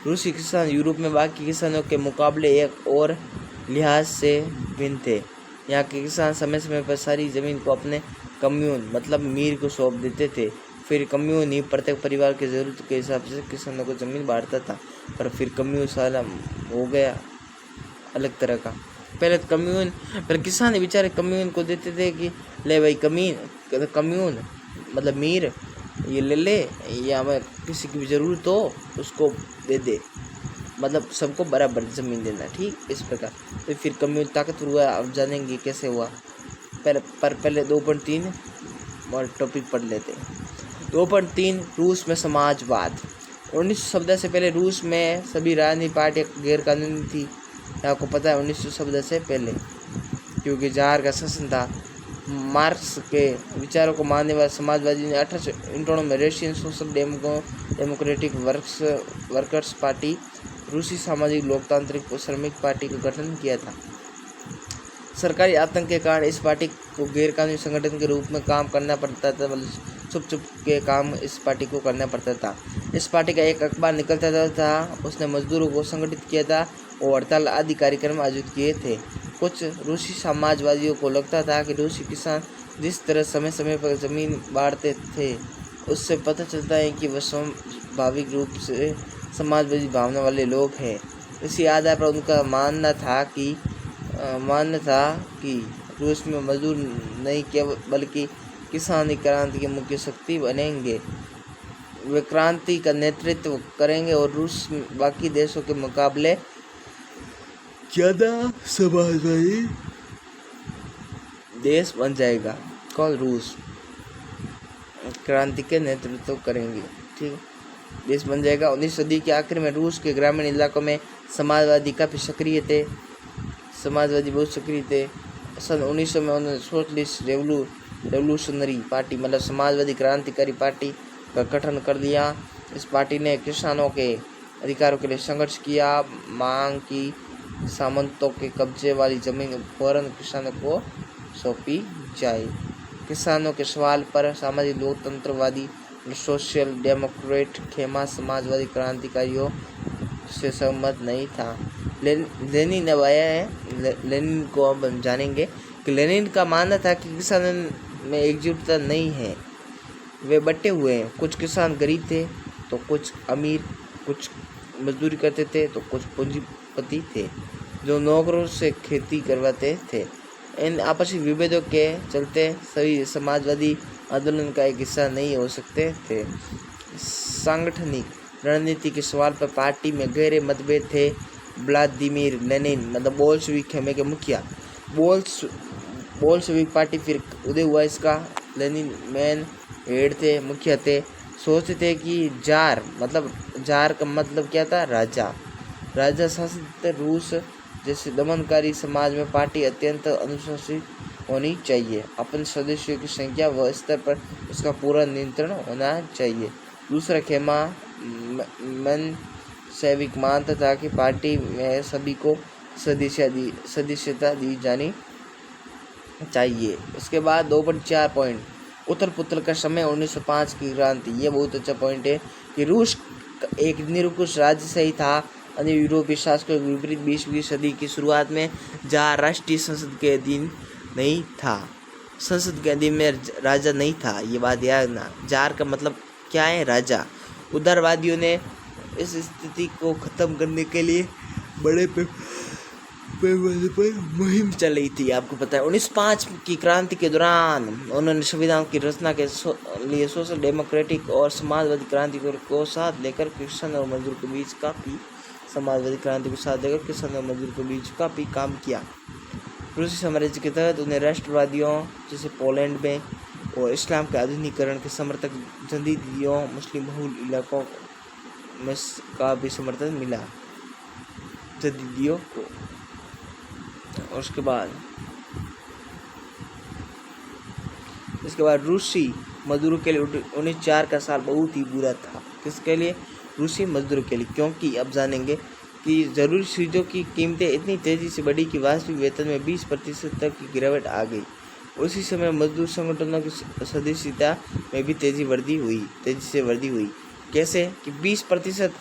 रूसी किसान यूरोप में बाकी किसानों के मुकाबले एक और लिहाज से भिन्न थे। यहाँ के किसान समय समय पर सारी ज़मीन को अपने कम्यून मतलब मीर को सौंप देते थे। फिर कम्यून ही प्रत्येक परिवार की ज़रूरत के हिसाब से किसानों को ज़मीन बांटता था। पर फिर कम्यून साला हो गया अलग तरह का। पहले किसान बेचारे कम्यून को देते थे कि ले भाई कम्यून मतलब मीर ये ले या हमें किसी की भी ज़रूरत हो उसको दे दे, मतलब सबको बराबर ज़मीन देना, ठीक इस प्रकार। तो फिर कम्यून ताकतवर हुआ। अब जानेंगे कैसे हुआ। पहले 2.3 और टॉपिक पढ़ लेते हैं। 2.3 रूस में समाजवाद। 1917 से पहले रूस में सभी राजनीतिक पार्टियां गैर कानूनी थी। आपको पता है 1917 से पहले, क्योंकि जार का शासन था। मार्क्स के विचारों को मानने वाले समाजवादी ने 1851 में Russian social democratic workers party, रूसी सामाजिक लोकतांत्रिक श्रमिक पार्टी का गठन किया था। सरकारी आतंक के कारण इस पार्टी को गैरकानूनी संगठन के रूप में काम करना पड़ता था, मतलब छुप के काम इस पार्टी को करना पड़ता था। इस पार्टी का एक अखबार निकलता था, उसने मजदूरों को संगठित किया था और हड़ताल आदि कार्यक्रम आयोजित किए थे। कुछ रूसी समाजवादियों को लगता था कि रूसी किसान जिस तरह समय समय पर जमीन बांटते थे उससे पता चलता है कि वह स्वाभाविक रूप से समाजवादी भावना वाले लोग हैं। इसी आधार पर उनका मानना था कि रूस में मजदूर नहीं केवल बल्कि किसानी क्रांति की मुख्य शक्ति बनेंगे। वे क्रांति का नेतृत्व करेंगे और रूस बाकी देशों के मुकाबले ज़्यादा समाजवादी देश बन जाएगा। कौन? रूस क्रांति के नेतृत्व करेंगे, ठीक देश बन जाएगा। 19वीं सदी के आखिर में रूस के ग्रामीण इलाकों में समाजवादी बहुत सक्रिय थे। सन 1900 में उन्होंने सोशलिस्ट रेवोल्यूशनरी पार्टी मतलब समाजवादी क्रांतिकारी पार्टी का गठन कर लिया। इस पार्टी ने किसानों के अधिकारों के लिए संघर्ष किया, मांग की सामंतों के कब्जे वाली जमीन फौरन किसानों को सौंपी जाए। किसानों के सवाल पर सामाजिक लोकतंत्रवादी सोशल डेमोक्रेट खेमा समाजवादी क्रांतिकारियों से सहमत नहीं था। लेनिन अब आया है। लेनिन को अब हम जानेंगे कि लेनिन का मानना था कि किसानों में एकजुटता नहीं है, वे बटे हुए हैं। कुछ किसान गरीब थे तो कुछ अमीर, कुछ मजदूरी करते थे तो कुछ पूंजीपति थे जो नौकरों से खेती करवाते थे। इन आपसी विभेदों के चलते सभी समाजवादी आंदोलन का एक हिस्सा नहीं हो सकते थे। सांगठनिक रणनीति के सवाल पर पार्टी में गहरे मतभेद थे। व्लादिमीर लेनिन मतलब बोल्शेविक खेमे के मुखिया, बोल्शेविक पार्टी फिर उदय हुआ इसका। लेनिन मेन हेड थे, मुखिया थे। सोचते थे कि जार का मतलब क्या था? राजा शासित रूस जैसे दमनकारी समाज में पार्टी अत्यंत अनुशासित होनी चाहिए। अपने सदस्यों की संख्या व स्तर पर उसका पूरा नियंत्रण होना चाहिए। दूसरा खेमा मेनशेविक मानता था कि पार्टी में सभी को सदस्यता दी जानी चाहिए। उसके बाद 2.4 पॉइंट उत्तर पुत्र का समय 1905 की क्रांति। ये बहुत अच्छा पॉइंट है कि रूस एक निरंकुश राज्य से ही था। अन्य यूरोपीय शासकों के विपरीत 20वीं सदी की शुरुआत में जार राष्ट्रीय संसद के अधीन नहीं था। संसद के अधीन में राजा नहीं था, ये बात याद रखना। जार का मतलब क्या है? राजा। उदारवादियों ने इस स्थिति को खत्म करने के लिए बड़े पैमाने पर मुहिम चलाई थी। आपको पता है 1905 की क्रांति के दौरान उन्होंने संविधान की रचना के लिए सोशल डेमोक्रेटिक और समाजवादी क्रांति को साथ लेकर किसान और मजदूर के बीच काफ़ी काम किया। रूसी साम्राज्य के तहत उन्हें राष्ट्रवादियों जैसे पोलैंड में और इस्लाम के आधुनिकीकरण के समर्थक जदीदियों मुस्लिम बहुल इलाकों में का भी समर्थन मिला जदीदियों को। और इसके बाद रूसी मजदूरों के लिए 1904 का साल बहुत ही बुरा था। किसके लिए? रूसी मजदूरों के लिए, क्योंकि अब जानेंगे कि ज़रूरी चीज़ों की कीमतें इतनी तेज़ी से बढ़ी कि वास्तविक वेतन में 20% तक की गिरावट आ गई। उसी समय मजदूर संगठनों की सदस्यता में भी तेज़ी से वृद्धि हुई। कैसे कि 20%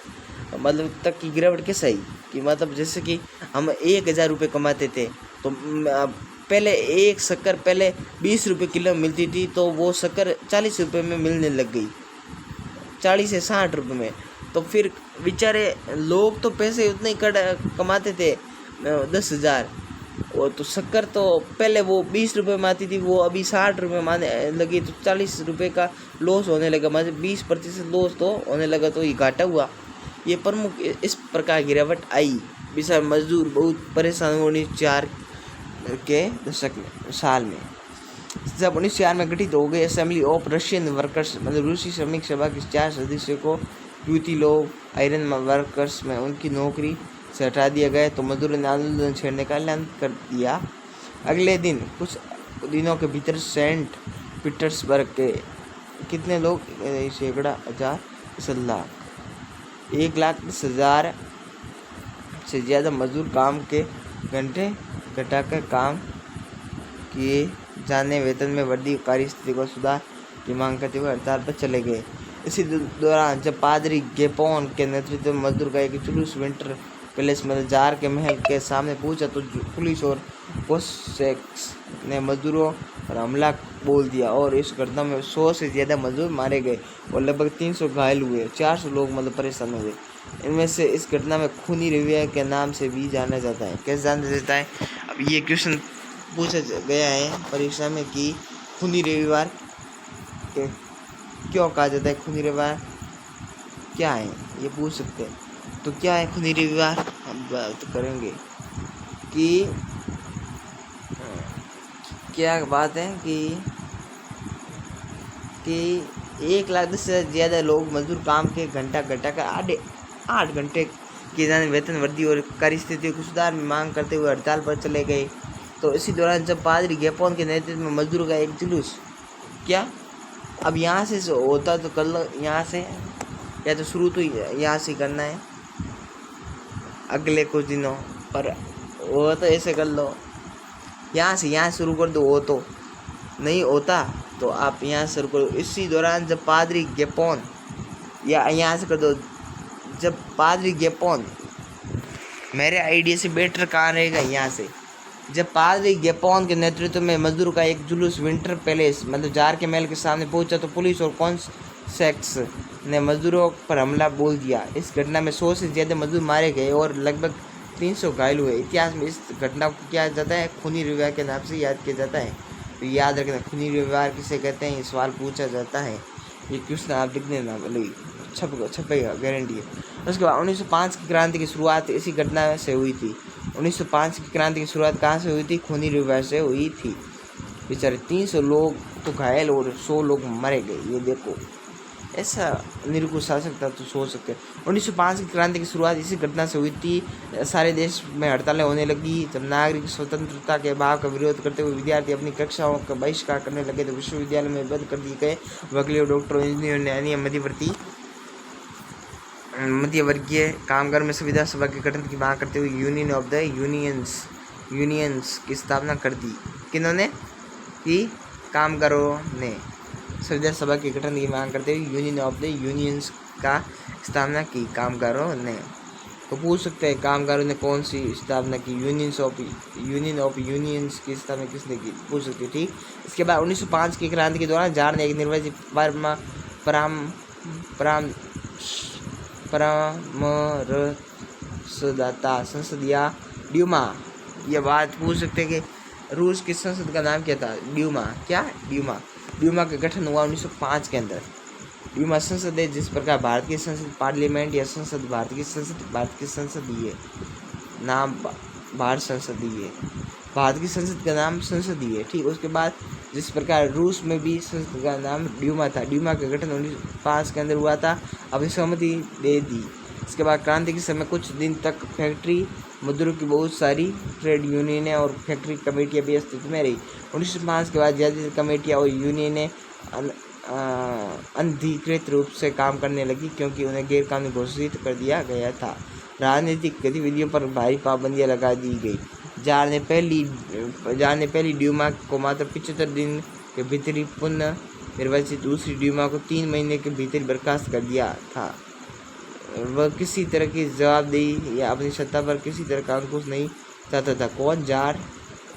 मतलब तक की गिरावट कैसे आई कि मतलब जैसे कि हम 1000 रुपये कमाते थे तो पहले एक शक्कर पहले 20 रुपये किलो मिलती थी, तो वो शक्कर 40 रुपये में मिलने लग गई, 40 से 60 रुपये में। तो फिर बेचारे लोग तो पैसे उतने ही कमाते थे, 10,000। वो तो शक्कर तो पहले वो 20 रुपये में आती थी, वो अभी 60 रुपये में आने लगी, तो 40 रुपये का लॉस होने लगा, मतलब 20% लॉस तो होने लगा, तो ये घाटा हुआ। ये प्रमुख इस प्रकार गिरावट आई। बेचारे मजदूर बहुत परेशान हुए 1904 के दशक में साल में, जब 1904 में गठित हो गई असेंबली ऑफ रशियन वर्कर्स, मतलब रूसी श्रमिक सभा के 4 सदस्यों को यूटी लोग आयरन वर्कर्स में उनकी नौकरी से हटा दिया गया, तो मजदूरों ने आंदोलन छेड़ने का ऐलान कर दिया। अगले दिन कुछ दिनों के भीतर सेंट पीटर्सबर्ग के कितने लोग, सैकड़ा, 1,10,000 से ज़्यादा मजदूर काम के घंटे घटाकर काम किए जाने, वेतन में वृद्धि, कार्य स्थिति को सुधार की मांग करते हुए हड़ताल पर चले गए। इसी दौरान जब पादरी गेपोन के नेतृत्व में मजदूर का एक जुलूस विंटर पैलेस में जार के महल के सामने पहुंचा, तो पुलिस और कोसेक्स ने मजदूरों पर हमला बोल दिया और इस घटना में 100 से ज़्यादा मजदूर मारे गए और लगभग 300 घायल हुए, 400 लोग मतलब परेशान हुए। इनमें से इस घटना में खूनी रविवार के नाम से भी जाना जाता है। कैसे जाना जाता है? अब ये क्वेश्चन पूछा गया है परीक्षा में कि खूनी रविवार क्यों कहा जाता है, खूनी रविवार क्या है, ये पूछ सकते हैं। तो क्या है खूनी रविवार, हम बात करेंगे कि क्या बात है कि 1,10,000 से ज़्यादा लोग मजदूर काम के घंटा घटाकर 8 घंटे किए जाने, वेतन वृद्धि और कार्य स्थिति को सुधार में मांग करते हुए हड़ताल पर चले गए। तो इसी दौरान जब पादरी गेपोन के नेतृत्व में मजदूरों का एक जुलूस, क्या अब यहाँ से होता तो कर लो, यहाँ से या तो शुरू तो यहाँ से करना है अगले कुछ दिनों पर, वो तो ऐसे कर लो, यहाँ शुरू कर दो, वो तो नहीं होता तो आप यहाँ शुरू करो। इसी दौरान जब पादरी गेपोन, या यहाँ से कर दो, जब पादरी गेपोन, मेरे आइडिया से बेटर कहाँ रहेगा, यहाँ से जब पादरी गेपोन के नेतृत्व में मजदूरों का एक जुलूस विंटर पैलेस मतलब जार के महल के सामने पहुंचा, तो पुलिस और कॉन्सेक्स ने मजदूरों पर हमला बोल दिया। इस घटना में 100 से ज़्यादा मजदूर मारे गए और लगभग 300 घायल हुए। इतिहास में इस घटना को क्या जाता है, खूनी रविवार के नाम से याद किया जाता है। तो याद रखना, खूनी रविवार किसे कहते हैं, ये सवाल पूछा जाता है। ये क्वेश्चन आप लिख देना, छपेगा गारंटी है। उसके बाद 1905 की क्रांति की शुरुआत इसी घटना से हुई थी। 1905 की क्रांति की शुरुआत कहाँ से हुई थी? खूनी रविवार से हुई थी। बेचारे 300 लोग तो घायल और 100 लोग मरे गए। ये देखो, ऐसा निरंकुश शासक था तो सोच सकते हैं। 1905 की क्रांति की शुरुआत इसी घटना से हुई थी। सारे देश में हड़तालें होने लगी। जब नागरिक स्वतंत्रता के भाव का विरोध करते हुए विद्यार्थी अपनी कक्षाओं का बहिष्कार करने लगे, तो विश्वविद्यालय में बंद कर दिए गए। वकीलों, डॉक्टरों, इंजीनियर, न्यायाधीश, मध्यवर्गीय कामगार में संविधान सभा के गठन की मांग करते हुए यूनियन ऑफ द यूनियंस की स्थापना कर दी। किन्होंने की? कामगारों ने संविधान सभा के गठन की मांग करते हुए यूनियन ऑफ द यूनियंस का स्थापना की कामगारों ने। तो पूछ सकते हैं कामगारों ने कौन सी स्थापना की? यूनियन ऑफ यूनियंस की स्थापना किसने की? पूछ सकते हैं, ठीक। इसके बाद 1905 की क्रांति के दौरान जार ने एक निर्वाचित परामर्शदाता संसद या ड्यूमा, ये बात पूछ सकते हैं कि रूस की संसद का नाम क्या था? ड्यूमा। क्या? ड्यूमा का गठन हुआ 1905 के अंदर। ड्यूमा संसद है, जिस प्रकार भारत की संसद पार्लियामेंट या संसद, भारत की संसद ये नाम भारत संसद ही है, भारत की संसद का नाम संसद ही है, ठीक। उसके बाद जिस प्रकार रूस में भी संसद का नाम ड्यूमा था। ड्यूमा का गठन 1905 के अंदर हुआ था, अपनी सहमति दे दी। इसके बाद क्रांति के समय कुछ दिन तक फैक्ट्री मजदूरों की बहुत सारी ट्रेड यूनियनें और फैक्ट्री कमेटियां भी अस्तित्व में रही। 1905 के बाद ज़्यादातर कमेटियां और यूनियनें अनधिकृत रूप से काम करने लगी, क्योंकि उन्हें गैरकानूनी घोषित कर दिया गया था। राजनीतिक गतिविधियों पर भारी पाबंदियां लगा दी गई। जार ने पहली ड्यूमा को मात्र 75 दिन के भीतर पुनः निर्वाचित, दूसरी ड्यूमा को 3 महीने के भीतर बर्खास्त कर दिया था। वह किसी तरह की जवाबदेही या अपनी सत्ता पर किसी तरह का अंकुश नहीं चाहता था। कौन? जार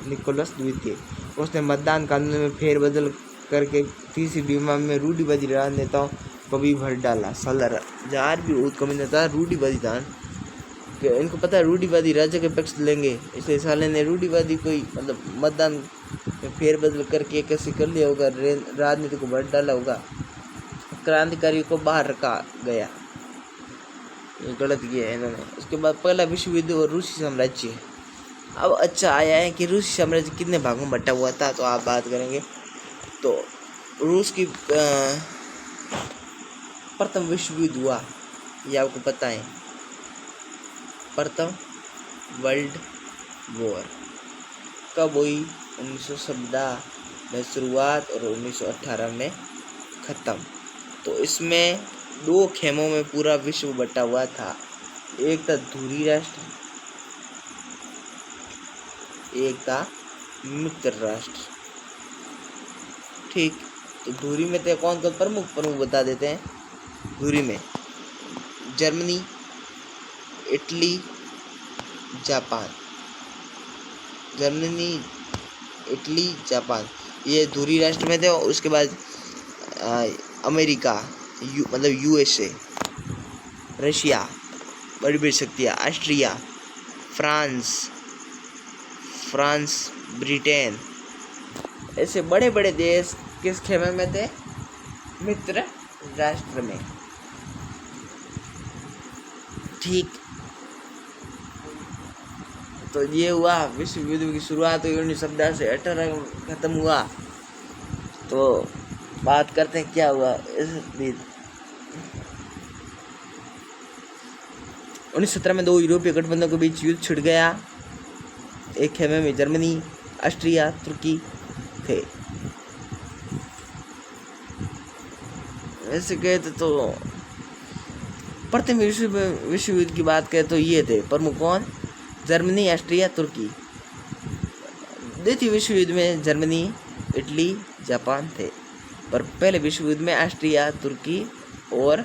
निकोलस द्वितीय। उसने मतदान कानून में फेरबदल करके तीसरी बीमा में रूढ़िवादी राजनेताओं को भी भर डाला। सालार जार भी बहुत कमी था रूढ़िवादी था कि इनको पता है रूढ़िवादी राजा के पक्ष लेंगे, इसलिए साले ने रूढ़िवादी कोई मतलब मतदान में फेरबदल करके कैसे कर लिया होगा, राजनीति को भर डाला होगा, क्रांतिकारियों को बाहर रखा गया। ये गलत किया है इन्होंने। उसके बाद पहला विश्व युद्ध और रूसी साम्राज्य। अब अच्छा आया है कि रूसी साम्राज्य कितने भागों में बटा हुआ था, तो आप बात करेंगे। तो रूस की प्रथम विश्व युद्ध हुआ, ये आपको पता है। प्रथम वर्ल्ड वॉर कब हुई? 1917 में शुरुआत और 1918 में ख़त्म। तो इसमें दो खेमों में पूरा विश्व बटा हुआ था। एक था धुरी राष्ट्र, एक था मित्र राष्ट्र। ठीक, तो धुरी में थे कौन कौन? प्रमुख बता देते हैं। धुरी में Germany, Italy, Japan. Germany, Italy, Japan, ये धुरी राष्ट्र में थे। और उसके बाद अमेरिका मतलब यूएसए, रशिया, बड़ी बड़ी शक्तियाँ, ऑस्ट्रिया, फ्रांस, ब्रिटेन, ऐसे बड़े बड़े देश किस खेमे में थे? मित्र राष्ट्र में। ठीक, तो ये हुआ विश्व युद्ध की शुरुआत हुई 1917 से 18 खत्म हुआ। तो बात करते हैं क्या हुआ इस दिन। 1917 में दो यूरोपीय गठबंधनों के बीच युद्ध छिड़ गया। एक खेमे में जर्मनी, ऑस्ट्रिया, तुर्की थे। ऐसे कहते तो प्रथम विश्व युद्ध की बात करें तो ये थे प्रमुख कौन? जर्मनी, ऑस्ट्रिया, तुर्की। द्वितीय विश्व युद्ध में जर्मनी, इटली, जापान थे। पर पहले विश्व युद्ध में ऑस्ट्रिया, तुर्की और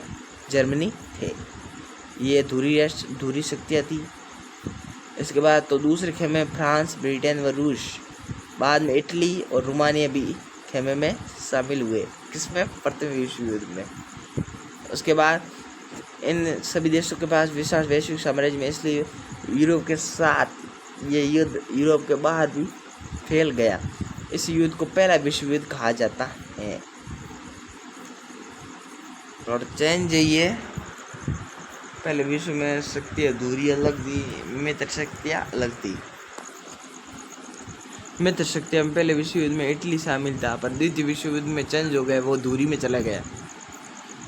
जर्मनी थे। ये धुरी शक्तियाँ थी। इसके बाद तो दूसरे खेमे में फ्रांस, ब्रिटेन व रूस। बाद में इटली और रोमानिया भी खेमे में शामिल हुए। किसमें? प्रथम विश्व युद्ध में। उसके बाद इन सभी देशों के पास विशाल वैश्विक साम्राज्य में, इसलिए यूरोप के साथ ये युद्ध यूरोप के बाहर भी फैल गया। इस युद्ध को पहला विश्व युद्ध कहा जाता है। और चेंज ये पहले विश्व में शक्तियाँ दूरी अलग थी, मित्र शक्तियाँ अलग थी। मित्र शक्तियाँ में पहले विश्व युद्ध में इटली शामिल था, पर द्वितीय विश्व युद्ध में चेंज हो गया, वो दूरी में चला गया।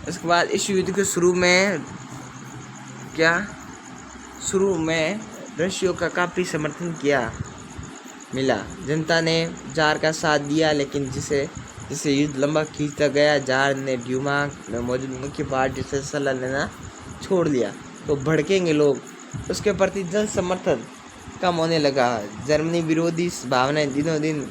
इसके बाद इस युद्ध के शुरू में रशिया का काफ़ी समर्थन मिला। जनता ने जार का साथ दिया, लेकिन जिसे युद्ध लंबा खींचता गया, जार ने ड्यूमा में मौजूद मुख्य पार्टी से सलाह लेना छोड़ दिया। तो भड़केंगे लोग, उसके प्रति जन समर्थन कम होने लगा। जर्मनी विरोधी भावनाएं दिनों दिन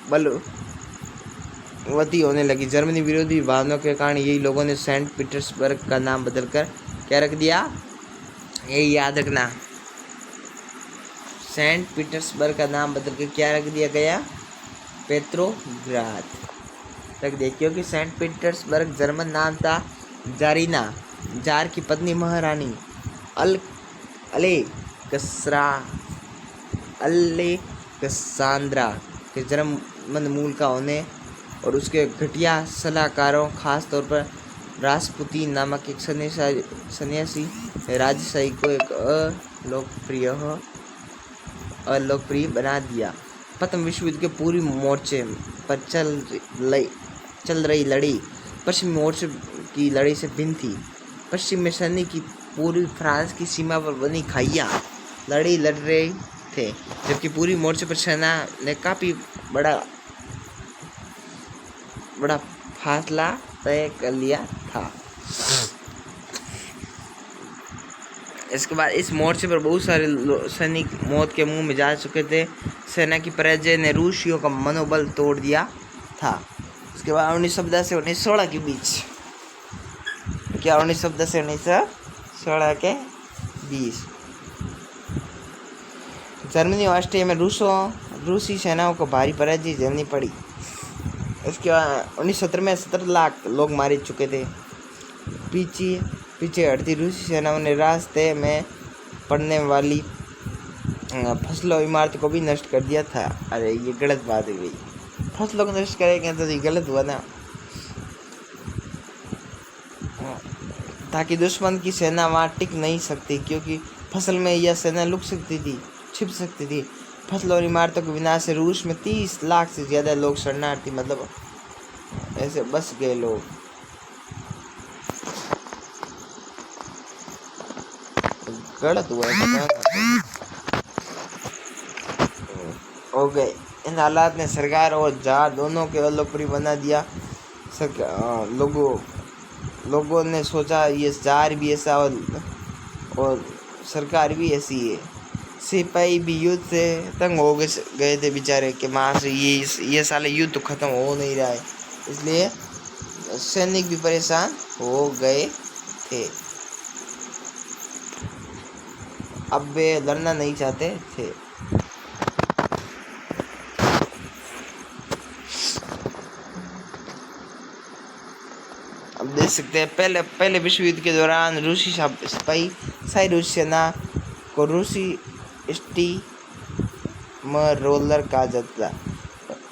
बलवती होने लगी। जर्मनी विरोधी भावनाओं के कारण यही लोगों ने सेंट पीटर्सबर्ग का नाम बदलकर क्या रख दिया? यही याद रखना, सेंट पीटर्सबर्ग का नाम बदलकर क्या रख दिया गया? पेट्रोग्राद रख दिया, क्योंकि सेंट पीटर्सबर्ग जर्मन नाम था। जारीना, जार की पत्नी महारानी अलेक्सांद्रा के जर्मन मूल का होने और उसके घटिया सलाहकारों, खास तौर पर रासपुतीन नामक एक सन्यासी राजशाही को एक अलोकप्रिय बना दिया। प्रथम विश्व युद्ध के पूर्वी मोर्चे पर चल रही लड़ी पश्चिमी मोर्चे की लड़ी से भिन्न थी। पश्चिम में सैनिक की पूर्वी फ्रांस की सीमा पर बनी खाइयाँ लड़ी लड़ रहे थे, जबकि पूर्वी मोर्चे पर सेना ने काफ़ी बड़ा फासला तय कर लिया था। इसके बाद इस मोर्चे पर बहुत सारे सैनिक मौत के मुंह में जा चुके थे। सेना की पराजय ने रूसियों का मनोबल तोड़ दिया था। इसके बाद 1917 से 1916 के बीच, क्या 1917 से 1916 के बीच जर्मनी और ऑस्ट्रिया में रूस रूसी सेनाओं को भारी पराजय झेलनी पड़ी। इसके बाद 1970 में 17 लाख लोग मारे चुके थे। पीछे हटती रूसी सेनाओं ने रास्ते में पड़ने वाली फसलों और इमारतों को भी नष्ट कर दिया था। अरे ये गलत बात है भाई, फसलों को नष्ट करेंगे तो ये गलत हुआ ना। ताकि दुश्मन की सेना वहाँ टिक नहीं सकती, क्योंकि फसल में यह सेना लुक सकती थी, छिप सकती थी। फसलों और इमारतों के विनाश से रूस में 30 लाख से ज़्यादा लोग शरणार्थी, मतलब ऐसे बस गए लोग। गलत हुआ हो गए। इन हालात ने सरकार और जार दोनों के अलोकप्रिय बना दिया। लोगों ने सोचा ये जार भी ऐसा और सरकार भी ऐसी है। सिपाही भी युद्ध से तंग हो गए थे बेचारे कि माँ से ये साले युद्ध तो ख़त्म हो नहीं रहा है, इसलिए सैनिक भी परेशान हो गए थे। अब वे लड़ना नहीं चाहते थे। अब देख सकते हैं पहले विश्व युद्ध के दौरान रूसी सिपाही शाही रूसी सेना को रूसी स्टीमर रोलर कहा जाता था।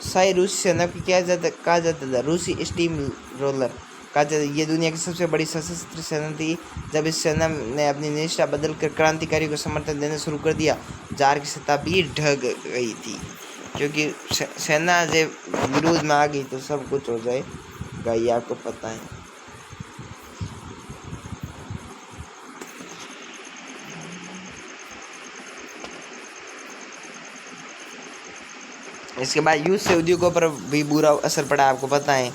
शाही रूसी सेना को क्या कहा जाता था? रूसी स्टीम रोलर कहा जाता। ये दुनिया की सबसे बड़ी सशस्त्र सेना थी। जब इस सेना ने अपनी निष्ठा बदलकर क्रांतिकारी को समर्थन देना शुरू कर दिया, जार की सत्ता भी ढह गई थी, क्योंकि सेना जब विरोध में आ गई तो सब कुछ हो जाएगा, ये आपको पता है। इसके बाद युद्ध से उद्योगों पर भी बुरा असर पड़ा, आपको पता है।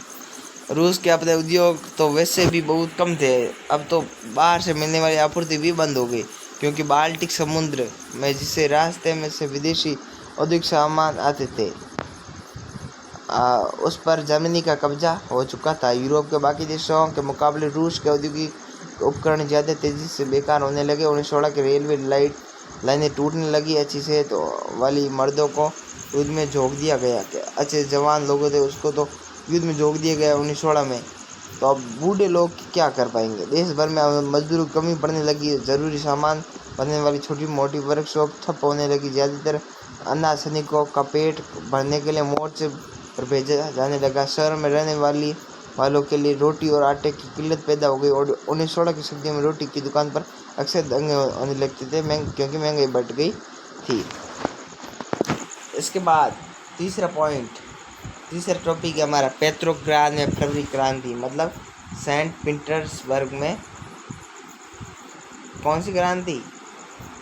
रूस के अपने उद्योग तो वैसे भी बहुत कम थे, अब तो बाहर से मिलने वाली आपूर्ति भी बंद हो गई, क्योंकि बाल्टिक समुद्र में जिसे रास्ते में से विदेशी औद्योगिक सामान आते थे उस पर जर्मनी का कब्जा हो चुका था। यूरोप के बाकी देशों के मुकाबले रूस के औद्योगिक उपकरण ज़्यादा तेज़ी से बेकार होने लगे। 1916 के रेलवे लाइनें टूटने लगी। अच्छी सेहत वाली मर्दों को युद्ध में झोंक दिया गया। अच्छे जवान लोगों थे उसको तो युद्ध में झोंक दिया गया 1916 में। तो अब बूढ़े लोग क्या कर पाएंगे? देश भर में मजदूरों की कमी पड़ने लगी। ज़रूरी सामान बनने वाली छोटी मोटी वर्कशॉप ठप होने लगी। ज़्यादातर अनाथ सैनिकों का पेट भरने के लिए मोर्चे पर भेजा जाने लगा। शहर में रहने वालों के लिए रोटी और आटे की किल्लत पैदा हो गई और 1916 की सर्दियों में रोटी की दुकान पर अक्सर दंगे होने लगते थे, क्योंकि महंगाई बढ़ गई थी। इसके बाद तीसरा टॉपिक है हमारा पेट्रोग्राद में फरवरी क्रांति, मतलब सेंट पीटर्सबर्ग में कौन सी क्रांति?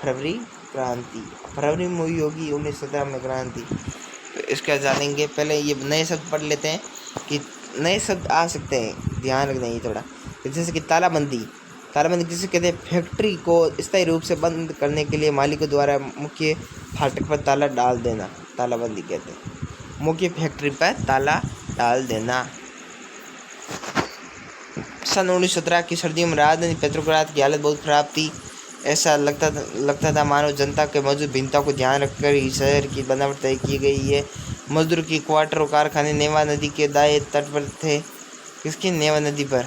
फरवरी क्रांति। फरवरी में हुई होगी 1917 में क्रांति। तो इसका जानेंगे। पहले ये नए शब्द पढ़ लेते हैं कि नए शब्द आ सकते हैं, ध्यान रखना ही थोड़ा। जैसे कि तालाबंदी किसे कहते हैं? फैक्ट्री को स्थायी रूप से बंद करने के लिए मालिकों द्वारा मुख्य फाटक पर ताला डाल देना, तालाबंदी कहते हैं। मुख्य फैक्ट्री पर ताला डाल देना। सन 1917 की सर्दियों में राजधानी पेट्रोग्राद की हालत बहुत खराब थी। ऐसा लगता था मानो जनता के मौजूद भिन्नता को ध्यान रखकर ही शहर की बनावट तय की गई है। मजदूर की क्वार्टर और कारखाने नेवा नदी के दाएं तट पर थे। किसकी? नेवा नदी पर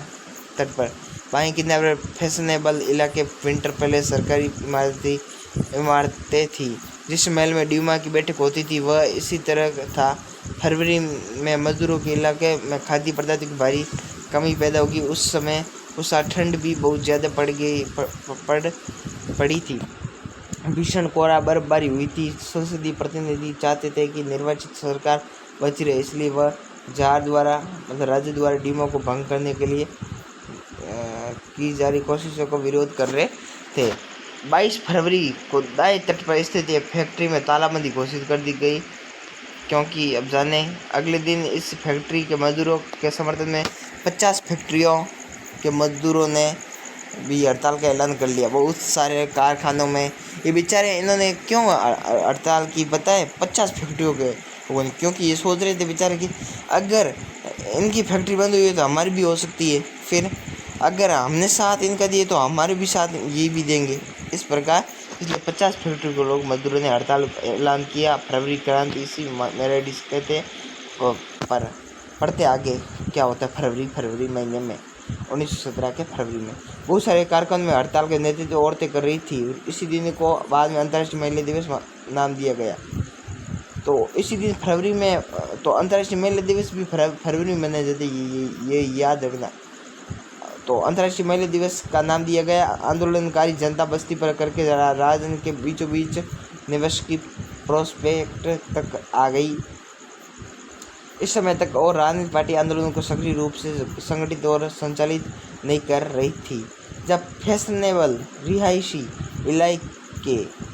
तट पर। बाएं किनारे पर फैशनेबल इलाके, विंटर पैलेस, सरकारी इमारतें थी। जिस महल में ड्यूमा की बैठक होती थी वह इसी तरह था। फरवरी में मजदूरों के इलाके में खाद्य पदार्थों की भारी कमी पैदा होगी। उस साल ठंड भी बहुत ज़्यादा पड़ी थी। भीषण कोहरा, बर्फबारी हुई थी। संसदीय प्रतिनिधि चाहते थे कि निर्वाचित सरकार बची रहे, इसलिए वह राज्य द्वारा ड्यूमा को भंग करने के लिए की जा रही कोशिशों को विरोध कर रहे थे। 22 फरवरी को दाएं तट पर स्थित एक फैक्ट्री में तालाबंदी घोषित कर दी गई, क्योंकि अब जाने अगले दिन इस फैक्ट्री के मजदूरों के समर्थन में 50 फैक्ट्रियों के मजदूरों ने भी हड़ताल का ऐलान कर लिया। बहुत सारे कारखानों में ये बेचारे इन्होंने क्यों हड़ताल की पता है? 50 फैक्ट्रियों के, क्योंकि ये सोच रहे थे बेचारे कि अगर इनकी फैक्ट्री बंद हुई है तो हमारी भी हो सकती है, फिर अगर हमने साथ इनका दिए तो हमारे भी साथ ये भी देंगे। इस प्रकार इसलिए 50 फरवरी को लोग मजदूरों ने हड़ताल ऐलान किया। फरवरी क्रांति इसी मेरेडिस कहते पर पढ़ते आगे क्या होता है। फरवरी महीने में 1917 के फरवरी में बहुत सारे कार्यक्रम में हड़ताल के नेतृत्व औरतें कर रही थी। इसी दिन को बाद में अंतर्राष्ट्रीय महिला दिवस नाम दिया गया। तो इसी दिन फरवरी में तो अंतर्राष्ट्रीय महिला दिवस भी फरवरी में मनाए जाते, ये याद रखना। तो अंतर्राष्ट्रीय महिला दिवस का नाम दिया गया। आंदोलनकारी जनता बस्ती पर करके राजधानी के बीचों बीच निवेश की प्रोस्पेक्ट तक आ गई। इस समय तक और राजनीतिक पार्टी आंदोलन को सक्रिय रूप से संगठित और संचालित नहीं कर रही थी। जब फैशनेबल रिहायशी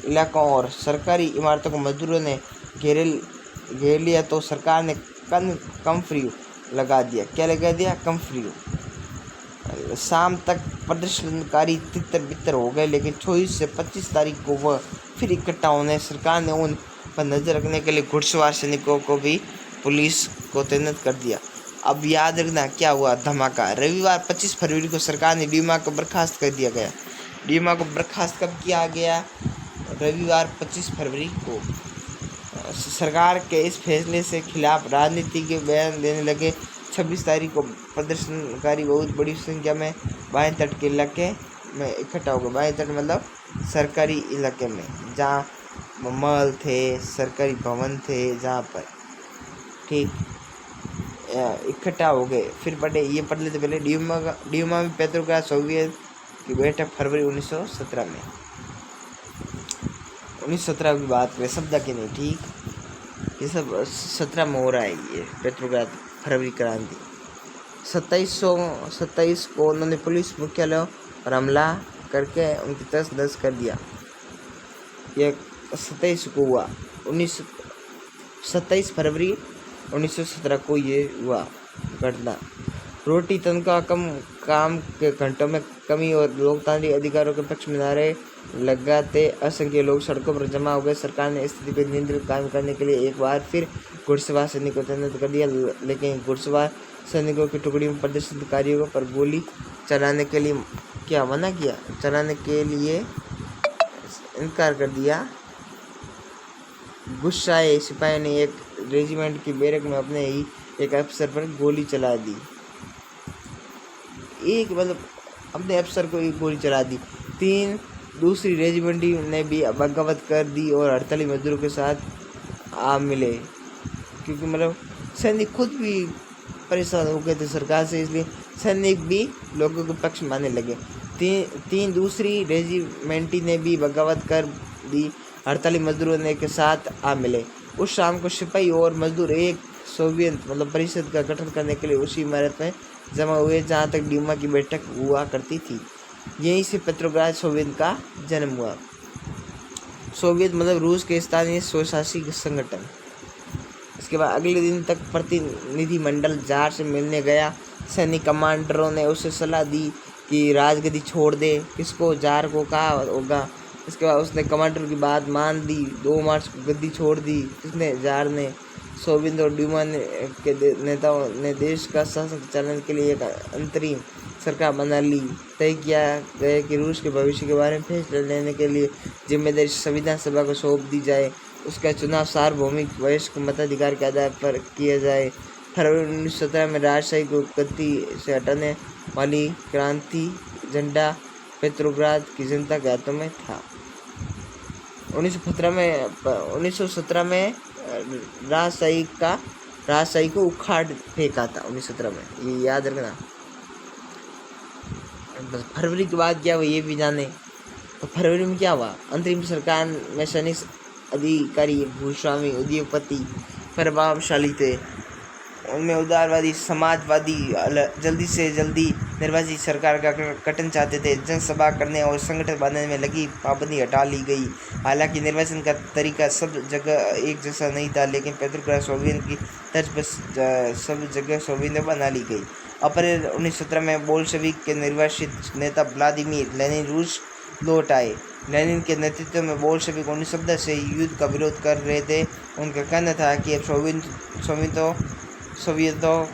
इलाकों और सरकारी इमारतों को मजदूरों ने घेर लिया तो सरकार ने कर्फ्यू लगा दिया। क्या लगा दिया? कर्फ्यू। शाम तक प्रदर्शनकारी तितर बितर हो गए, लेकिन 24 से 25 तारीख को वह फिर इकट्ठा होने सरकार ने उन पर नजर रखने के लिए घुड़सवार सैनिकों को भी पुलिस को तैनात कर दिया। अब याद रखना क्या हुआ धमाका। रविवार 25 फरवरी को सरकार ने डीमा को बर्खास्त कर दिया गया। डीमा को बर्खास्त कब किया गया? रविवार 25 फरवरी को। सरकार के इस फैसले से खिलाफ राजनीति के बयान देने लगे। 26 तारीख को प्रदर्शनकारी बहुत बड़ी संख्या में बाएं तट के इलाके में इकट्ठा हो गए। बाएं तट मतलब सरकारी इलाके में, जहाँ महल थे, सरकारी भवन थे, जहाँ पर ठीक इकट्ठा हो गए। फिर पढ़ लेते पहले ड्यूमा में पेट्रोग्राद सोवियत की बैठक फरवरी 1917 में। 1917 की बात करें, शब्द की नहीं, ठीक। ये सब 17 में हो रहा है। ये पेट्रोग्राद फरवरी क्रांति। 27 को उन्होंने पुलिस मुख्यालय पर हमला करके उनकी तहस नहस कर दिया। यह 27 को हुआ। 27 फरवरी 1917 को ये हुआ घटना। रोटी तनख्वाह कम, काम के घंटों में कमी और लोकतांत्रिक अधिकारों के पक्ष में नारे लगाते असंख्य लोग सड़कों पर जमा हो गए। सरकार ने स्थिति पर नियंत्रण कायम करने के लिए एक बार फिर घुड़सवार सैनिकों को तैनात कर दिया, लेकिन घुड़सवार सैनिकों की टुकड़ियों में प्रदर्शनकारियों पर गोली चलाने के लिए क्या मना किया? चलाने के लिए इनकार कर दिया। गुस्साए सिपाही ने एक रेजिमेंट की बैरक में अपने ही एक अफसर पर गोली चला दी। एक मतलब अपने अफसर को एक गोली चला दी। 3 दूसरी रेजिमेंटी ने भी बगावत कर दी और हड़ताली मजदूरों के साथ आ मिले, क्योंकि मतलब सैनिक खुद भी परेशान हो गए थे सरकार से, इसलिए सैनिक भी लोगों के पक्ष मानने लगे। 3 दूसरी रेजिमेंटी ने भी बगावत कर दी, हड़ताली मजदूरों ने के साथ आ मिले। उस शाम को सिपाही और मजदूर एक सोवियत मतलब परिषद का गठन करने के लिए उसी इमारत में जमा हुए जहां तक ड्यूमा की बैठक हुआ करती थी। यहीं से पेट्रोग्राद सोवियत का जन्म हुआ। सोवियत मतलब रूस के स्थानीय स्वशासी संगठन। इसके बाद अगले दिन तक प्रतिनिधिमंडल जार से मिलने गया। सैनिक कमांडरों ने उसे सलाह दी कि राजगद्दी छोड़ दे। किसको? जार को कहा होगा। इसके बाद उसने कमांडर की बात मान दी। 2 मार्च को गद्दी छोड़ दी। किसने? जार ने। सोवियत और ड्यूमा के नेताओं ने देश का शासन चलाने के लिए एक अंतरिम सरकार बना ली। तय किया गया कि रूस के भविष्य के बारे में फैसला लेने के लिए जिम्मेदारी संविधान सभा को सौंप दी जाए। उसका चुनाव सार्वभौमिक वयस्क मताधिकार के आधार पर किया जाए। फरवरी 1917 में राजशाही को गद्दी से हटाने वाली क्रांति झंडा पेट्रोग्राद की जनता के हाथों में था। 1917 में राजशाही को उखाड़ फेंका था 1917 में, ये याद रखना। बस फरवरी के बाद क्या हुआ ये भी जाने। तो फरवरी में क्या हुआ? अंतरिम सरकार में सैनिक अधिकारी, भूस्वामी, उद्योगपति प्रभावशाली थे। उनमें उदारवादी, समाजवादी जल्दी से जल्दी निर्वाचित सरकार का गठन चाहते थे। जनसभा करने और संगठन बनाने में लगी पाबंदी हटा ली गई। हालांकि निर्वाचन का तरीका सब जगह एक जैसा नहीं था, लेकिन पेट्रोग्राद सोवियत की तर्ज पर सब जगह सोवियत बना ली गई। अप्रैल 1917 में बोल्शेविक के निर्वाचित नेता व्लादिमीर लेनिन रूस लौट आए। लेनिन के नेतृत्व में बोल्शेविक 1917 से युद्ध का विरोध कर रहे थे। उनका कहना था कि अब सोवियतों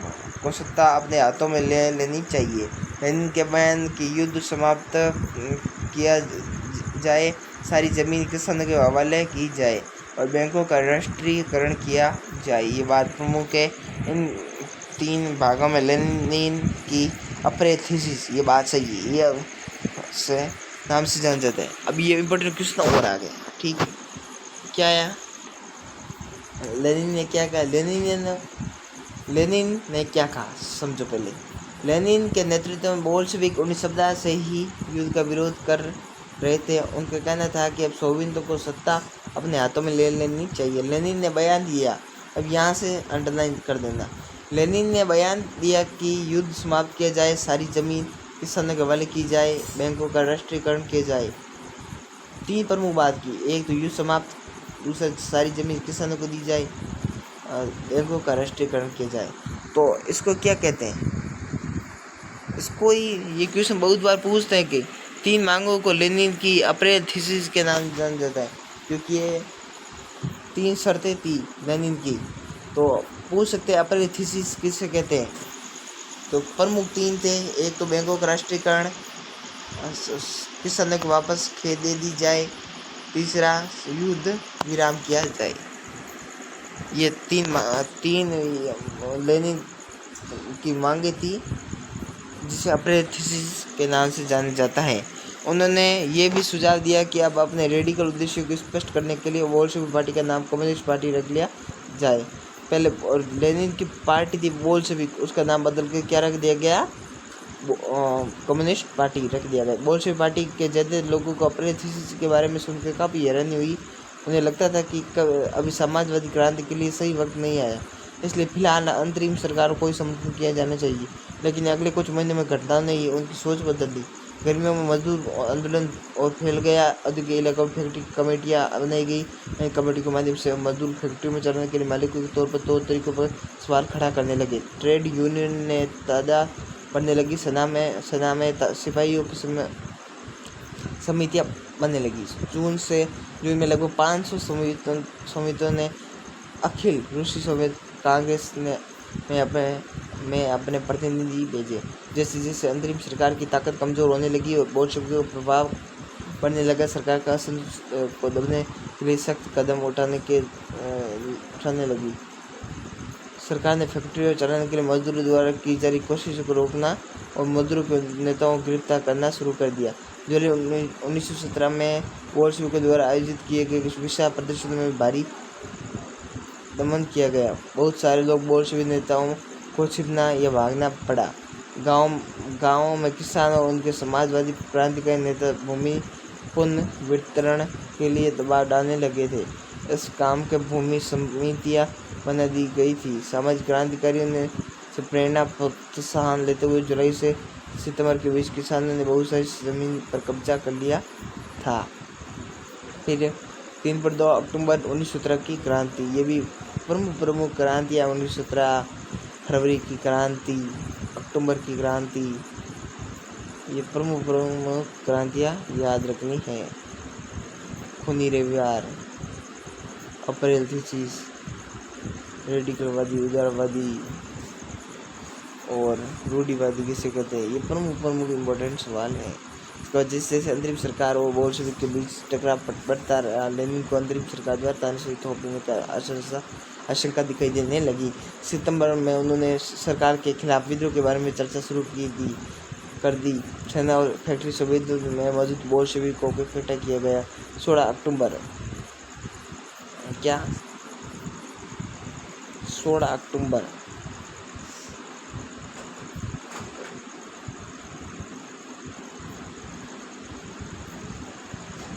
को सत्ता अपने हाथों में ले लेनी चाहिए। लेनिन के बयान कि युद्ध समाप्त किया जाए सारी ज़मीन किसानों के हवाले की जाए और बैंकों का राष्ट्रीयकरण किया जाए। ये बात प्रमुख है। इन 3 भागों में लेनिन की अपने थीसिस, ये बात सही है, ये से नाम से जाना जाता है। अब ये इम्पोर्टेंट क्वेश्चन और आ गया, ठीक है। क्या आया? लेनिन ने क्या कहा? लेनिन ने क्या कहा समझो पहले। लेनिन के नेतृत्व में बोल्शेविक 1917 से ही युद्ध का विरोध कर रहे थे। उनका कहना था कि अब सोवियतों को सत्ता अपने हाथों में ले लेनी चाहिए। लेनिन ने बयान दिया, अब यहाँ से अंडरलाइन कर देना, लेनिन ने बयान दिया कि युद्ध समाप्त किया जाए, सारी जमीन किसानों के हवाले की जाए, बैंकों का राष्ट्रीयकरण किया जाए। 3 प्रमुख बात की, एक तो युद्ध समाप्त, दूसरा सारी जमीन किसानों को दी जाए, बैंकों का राष्ट्रीयकरण किया जाए। तो इसको क्या कहते हैं? इसको ही ये क्वेश्चन बहुत बार पूछते हैं कि 3 मांगों को लेनिन की अप्रैल थीसिस के नाम जाना जाता है, क्योंकि ये 3 शर्तें थी लेनिन की। तो पूछ सकते हैं अप्रैल थीसिस किसे कहते हैं। तो प्रमुख 3 थे, एक तो बैंकों का राष्ट्रीयकरण, किसानों को वापस खेत दे दी जाए, तीसरा युद्ध विराम किया जाए। ये 3 लेनिन की मांगे थी, जिसे अप्रैल थीसिस के नाम से जाना जाता है। उन्होंने ये भी सुझाव दिया कि अब अपने रेडिकल उद्देश्यों को स्पष्ट करने के लिए बोल्शेविक पार्टी का नाम कम्युनिस्ट पार्टी रख लिया जाए। पहले और लेनिन की पार्टी थी बोल्शेविक, उसका नाम बदल के क्या रख दिया गया? कम्युनिस्ट पार्टी रख दिया गया। बोल्शेविक पार्टी के ज़्यादा लोगों को अप्रैल थीसिस के बारे में सुनकर काफ़ी हैरानी हुई। उन्हें लगता था कि अभी समाजवादी क्रांति के लिए सही वक्त नहीं आया, इसलिए फिलहाल अंतरिम सरकार को कोई समर्थन किया जाना चाहिए। लेकिन अगले कुछ महीने में घटनाओं ने उनकी सोच बदल दी। गर्मियों में मजदूर आंदोलन और फैल गया। औद्योगिक इलाकों में फैक्ट्री कमेटियाँ बनाई गई। इन कमेटी के माध्यम से मजदूर फैक्ट्री में चलने के लिए मालिकों के तौर पर 2 तरीकों पर सवाल खड़ा करने लगे। ट्रेड यूनियन ने तादाद बढ़ने लगी। सेना में सिपाहियों की समितियाँ बनने लगी। जून में लगभग 500 समितियों ने अखिल रूसी सोवियत कांग्रेस में अपने प्रतिनिधि भेजे। जैसे जैसे अंतरिम सरकार की ताकत कमज़ोर होने लगी और बोल्शेविकों का प्रभाव बढ़ने लगा, सरकार का असंतोष को दबने के लिए सख्त कदम उठाने लगी। सरकार ने फैक्ट्री चलाने के लिए मजदूरों द्वारा की जा रही कोशिशों को रोकना और मजदूरों के नेताओं को गिरफ्तार करना शुरू कर दिया। जुलाई 1917 में बोल्शेविकों द्वारा आयोजित किए गए विशाल प्रदर्शन में भारी दमन किया गया। बहुत सारे लोग बोल्शेविक नेताओं को छिपना या भागना पड़ा। गाँवों में किसान और उनके समाजवादी क्रांतिकारी नेता भूमि पुनर्वितरण के लिए दबाव डालने लगे थे। इस काम के भूमि समितियाँ बना दी गई थी। सामाजिक क्रांतिकारियों ने से प्रेरणा प्रोत्साहन लेते हुए जुलाई से सितंबर के बीच किसानों ने बहुत सारी जमीन पर कब्जा कर लिया था। फिर 2 अक्टूबर 1917 की क्रांति, ये भी प्रमुख क्रांतियाँ 1917, फरवरी की क्रांति, अक्टूबर की क्रांति, ये प्रमुख क्रांतियाँ याद रखनी है। खूनी रविवार, अप्रैल थीसिस, रेडिकलवादी, उदारवादी और रूढ़िवादी किसे कहते हैं, ये प्रमुख इम्पोर्टेंट सवाल है। इसका जैसे अंतरिम सरकार और बोल्शेविक के बीच टकराव बढ़ता रहा। लेनिन को अंतरिम सरकार द्वारा तानाशाही थोपने का आशंका दिखाई देने लगी। सितंबर में उन्होंने सरकार के खिलाफ विद्रोह के बारे में चर्चा शुरू कर दी। सेना और फैक्ट्री सुविधा में मौजूद बोल्शेविकों को इकट्ठा किया गया। 16 अक्टूबर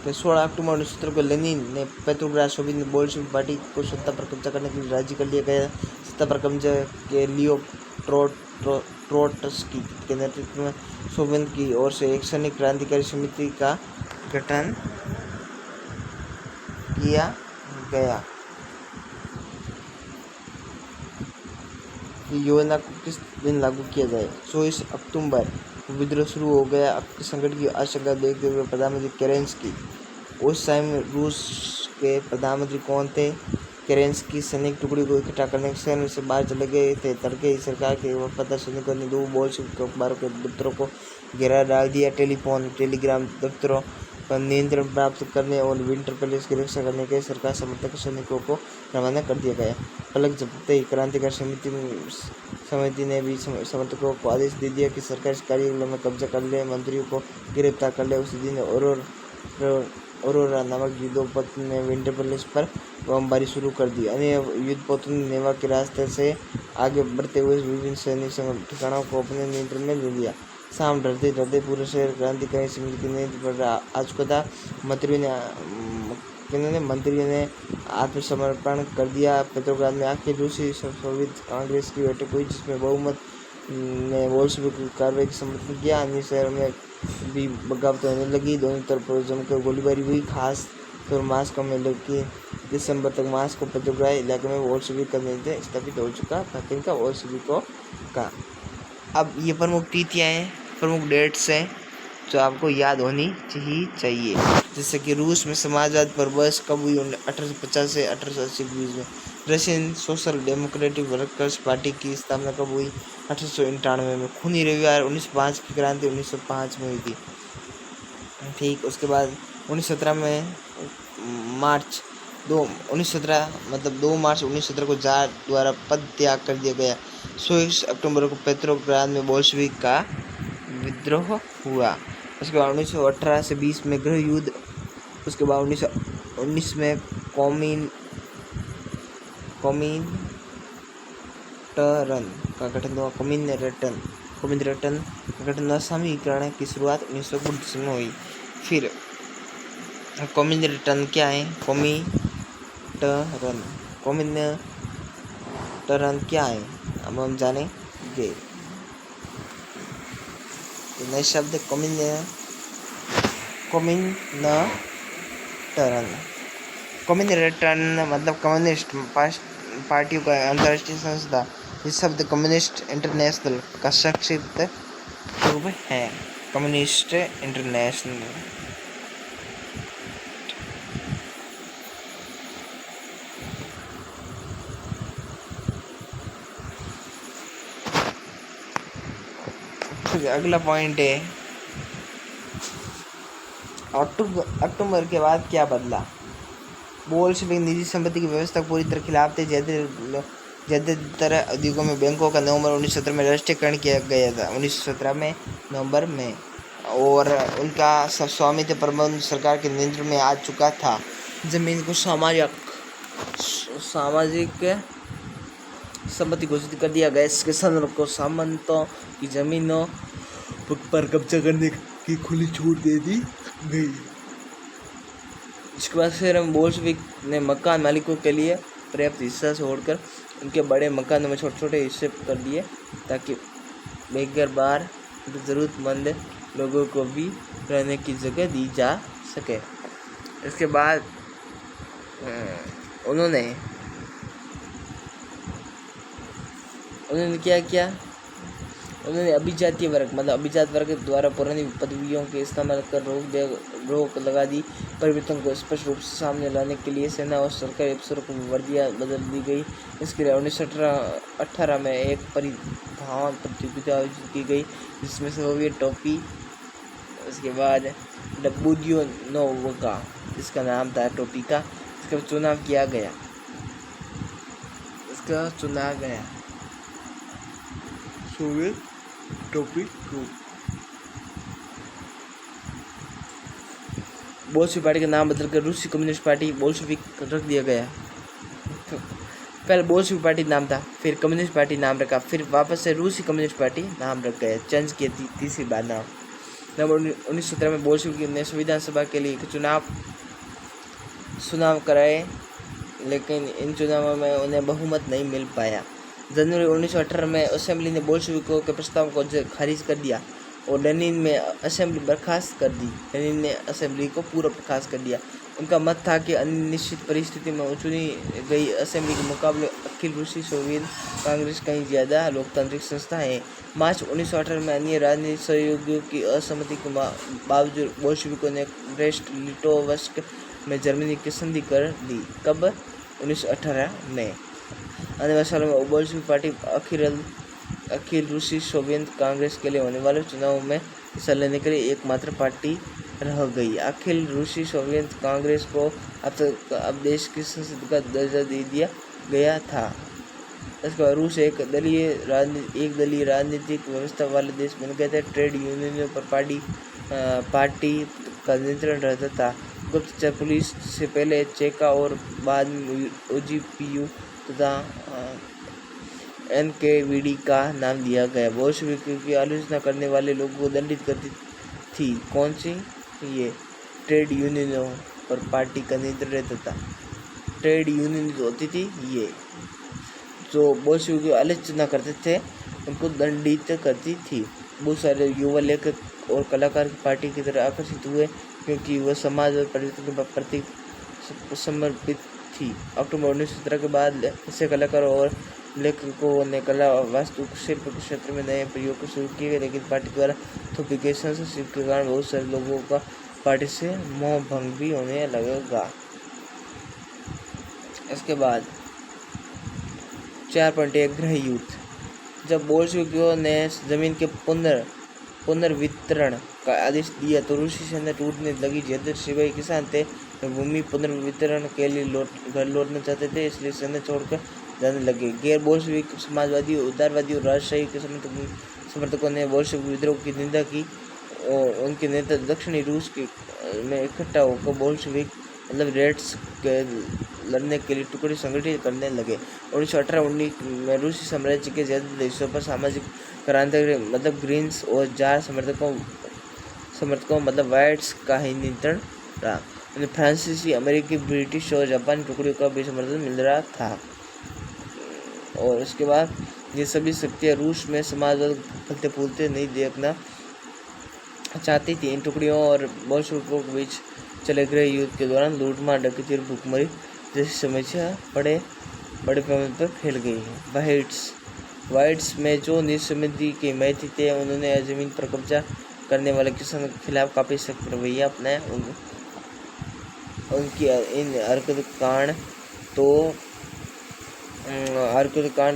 1917 को लेनिन ने पेट्रोग्राद सोवियत बोल्शेविक पार्टी को सत्ता पर कब्जा करने के लिए राजी कर लिया गया। सत्ता पर कब्जा के लियो ट्रोट्स्की के नेतृत्व में सोवियत की ओर से एक सैनिक क्रांतिकारी समिति का गठन किया गया। योजना को किस दिन लागू किया जाए? 24 अक्टूबर विद्रोह शुरू हो गया। संकट की आशंका देखते हुए प्रधानमंत्री केरेंस्की, उस समय रूस के प्रधानमंत्री कौन थे? केरेंस्की सैनिक टुकड़ी को इकट्ठा करने शहर से बाहर चले गए थे। तड़के ही सरकार के वफादार सैनिकों ने 2 बोल्शेविक अखबारों के दफ्तरों को घेरा डाल दिया। टेलीग्राम दफ्तरों पर नियंत्रण प्राप्त करने और विंटर पैलेस की रक्षा करने के सरकार समर्थक सैनिकों को रवाना कर दिया गया। पलक झपकते ही क्रांतिकारी समिति ने भी समर्थकों को आदेश दे दिया कि सरकारी कार्यालयों में कब्जा कर ले, मंत्रियों को गिरफ्तार कर ले। उसी दिन औरोरा नामक युद्धपोत ने विंटर पैलेस पर बमबारी शुरू कर दी। अन्य युद्धपोतों ने नेवा के रास्ते से आगे बढ़ते हुए विभिन्न सैनिक ठिकानों को अपने नियंत्रण में ले लिया। शाम ढलते ढलते पूरा शहर क्रांतिकारी समिति की नींद पर आ चुका था। मंत्रियों ने आत्मसमर्पण कर दिया। पेट्रोग्राद में अखिल रूसी संशोधित कांग्रेस की बैठक हुई, जिसमें बहुमत ने बोल्शेविक की कार्रवाई का समर्थन किया। अन्य शहरों में भी बगावत होने लगी। दोनों तरफ जमकर गोलीबारी हुई, खास तौर मास्को में। लेकिन दिसंबर तक मास्को पेट्रोग्राद इलाके में बोल्शेविक का नेतृत्व स्थापित हो चुका था। इनका बोल्शेविकों का अब ये प्रमुख तिथियां हैं, प्रमुख डेट्स हैं जो आपको याद होनी चाहिए। जैसे कि रूस में समाजवाद पर बहस कब हुई? 1850 से 1880 के बीच में। Russian social democratic workers party की स्थापना कब हुई? 1891 में। खूनी रविवार 1905 की क्रांति 1905 में हुई थी। ठीक, उसके बाद 1917 में मार्च 2 मार्च 1917 को जार द्वारा पद त्याग कर दिया गया। 26 अक्टूबर को पेट्रोग्राद में बोल्शेविक का विद्रोह हुआ। उसके बाद 1918 से 20 में गृह युद्ध। उसके बाद 1919 में कॉमिनटर्न का गठन हुआ। कॉमिनटर्न का गठन हुआ। सामूहिकरण की शुरुआत 1919 में हुई। फिर कॉमिनटर्न क्या है? कॉमिनटर्न क्या है अब हम जानेंगे। नए शब्द कम्युनिस्टर्न मतलब कम्युनिस्ट पार्टियों का अंतर्राष्ट्रीय संस्था। इस शब्द कम्युनिस्ट इंटरनेशनल का संक्षिप्त रूप है। Communist international. अगला पॉइंट है अक्टूबर के बाद क्या बदला। बोल्शेविक निजी संपत्ति की व्यवस्था पूरी तरह खिलाफ थे। ज्यादातर उद्योगों में बैंकों का नवंबर 1917 में राष्ट्रीयकरण किया गया था। 1917 में नवंबर में। और उनका स्वामित्व प्रबंध सरकार के नियंत्रण में आ चुका था। जमीन को सामाजिक संपत्ति घोषित कर दिया गया। इसके संदर्भ को सामंतों की जमीनों पर कब्जा करने की खुली छूट दे दी गई। इसके बाद फिर बोल्शेविक ने मकान मालिकों के लिए पर्याप्त हिस्सा छोड़कर उनके बड़े मकानों में छोटे छोटे हिस्से कर दिए, ताकि बेघर जरूरतमंद लोगों को भी रहने की जगह दी जा सके। इसके बाद उन्होंने क्या किया? उन्होंने अभिजातीय वर्ग मतलब अभिजात वर्ग द्वारा पुरानी पदवियों के इस्तेमाल कर रोक लगा दी। परिवर्तन को स्पष्ट रूप से सामने लाने के लिए सेना और सरकारी अफसरों को वर्दियाँ बदल दी गई। इसके लिए 1918 में एक परिधान प्रतियोगिता आयोजित की गई, जिसमें सोवियत टोपी। उसके बाद बुद्योनोवका इसका नाम था टोपी का। इसका चुनाव किया गया। सोवियत टोपी को बोल्शेविक पार्टी का नाम बदलकर रूसी कम्युनिस्ट पार्टी बोल्शेविक रख दिया गया। पहले बोल्शेविक पार्टी नाम था, फिर कम्युनिस्ट पार्टी नाम रखा, फिर वापस से रूसी कम्युनिस्ट पार्टी नाम रख गया। चेंज किया तीसरी बार नाम। नवंबर 1917 में बोल्शेविक ने संविधान सभा के लिए चुनाव कराए, लेकिन इन चुनावों में उन्हें बहुमत नहीं मिल पाया। जनवरी 1918 में असेंबली ने बोल्शेविकों के प्रस्ताव को खारिज कर दिया और लेनिन में असेंबली बर्खास्त कर दी। लेनिन ने असेंबली को पूरा बर्खास्त कर दिया। उनका मत था कि अनिश्चित परिस्थिति में चुनी गई असेंबली के मुकाबले अखिल रूसी सोवियत कांग्रेस कहीं ज़्यादा लोकतांत्रिक संस्था है। मार्च 1918 में अन्य राजनीतिक सहयोगियों की असहमति के बावजूद बोल्शेविकों ने ब्रेस्ट लिटोवस्क में जर्मनी की संधि कर दी। कब? 1918 में। आने वाले सालों में बोल्शेविक पार्टी अखिल रूसी सोवियत कांग्रेस के लिए होने वाले चुनाव में हिस्सा लेने के लिए एकमात्र पार्टी रह गई। अखिल रूसी सोवियत कांग्रेस को अब देश की संसद का दर्जा दे दिया गया था। इसके बाद रूस एक दलीय राजनीतिक व्यवस्था वाले देश बन गए थे। ट्रेड यूनियनों पर पार्टी का नियंत्रण रहता था। गुप्तचर पुलिस से पहले चेका और बाद में ओजीपीयू तथा एनकेवीडी का नाम दिया गया। बोल्शेविकों की आलोचना करने वाले लोगों को दंडित करती थी। कौन सी? ये ट्रेड यूनियनों पर पार्टी का नियंत्रण रहता था। ट्रेड यूनियन जो होती थी, ये जो बोल्शेविकों की आलोचना करते थे उनको दंडित करती थी। बहुत सारे युवा लेखक और कलाकार पार्टी की तरह आकर्षित हुए क्योंकि वह समाज और परिवर्तन के प्रति समर्पित थी। अक्टूबर 1917 के बाद ऐसे कलाकारों और लेखकों ने कला वास्तुशिल्प के क्षेत्र में नए प्रयोग शुरू किए, लेकिन पार्टी द्वारा थोपी गई सेंसरशिप के कारण बहुत सारे लोगों का पार्टी से मोह भंग भी होने लगेगा। इसके बाद 4.1 गृह युद्ध। जब बोल्शेविकों ने जमीन के पुनर्वितरण का आदेश दिया तो रूसी सेना टूटने लगी। ज्यादातर सिपाही किसान थे, भूमि पुनर्वितरण के लिए घर लौटना चाहते थे, इसलिए सेना छोड़कर जाने लगे। गैर बोल्शेविक समाजवादी, उदारवादी और राजशाही के समर्थकों ने बोल्शेविक विद्रोह की निंदा की और उनके नेता दक्षिणी रूस में इकट्ठा होकर बोल्शेविक रेड्स के लड़ने के लिए टुकड़ी संगठित करने लगे। 1918-19 में रूसी साम्राज्य के ज्यादातर हिस्सों पर सामाजिक क्रांति ग्रीन्स और जार समर्थकों व्हाइट्स का ही नियंत्रण रहा। उन्हें फ्रांसीसी, अमेरिकी, ब्रिटिश और जापानी टुकड़ियों का भी समर्थन मिल रहा था। और उसके बाद ये सभी शक्तियाँ रूस में समाजवाद फलते फूलते नहीं देखना चाहती थी। इन टुकड़ियों और बोल्शेविकों के बीच चले गृह युद्ध के दौरान लूटमार, डकैती और भूखमरी जैसी समस्या बड़े पैमाने पर फैल गई है। व्हाइट्स में जो निसंधि के हिमायती थे, उन्होंने जमीन पर कब्जा करने वाले किसानों के खिलाफ काफ़ी सख्त रवैया अपनाया। उनकी इन हरकत कांड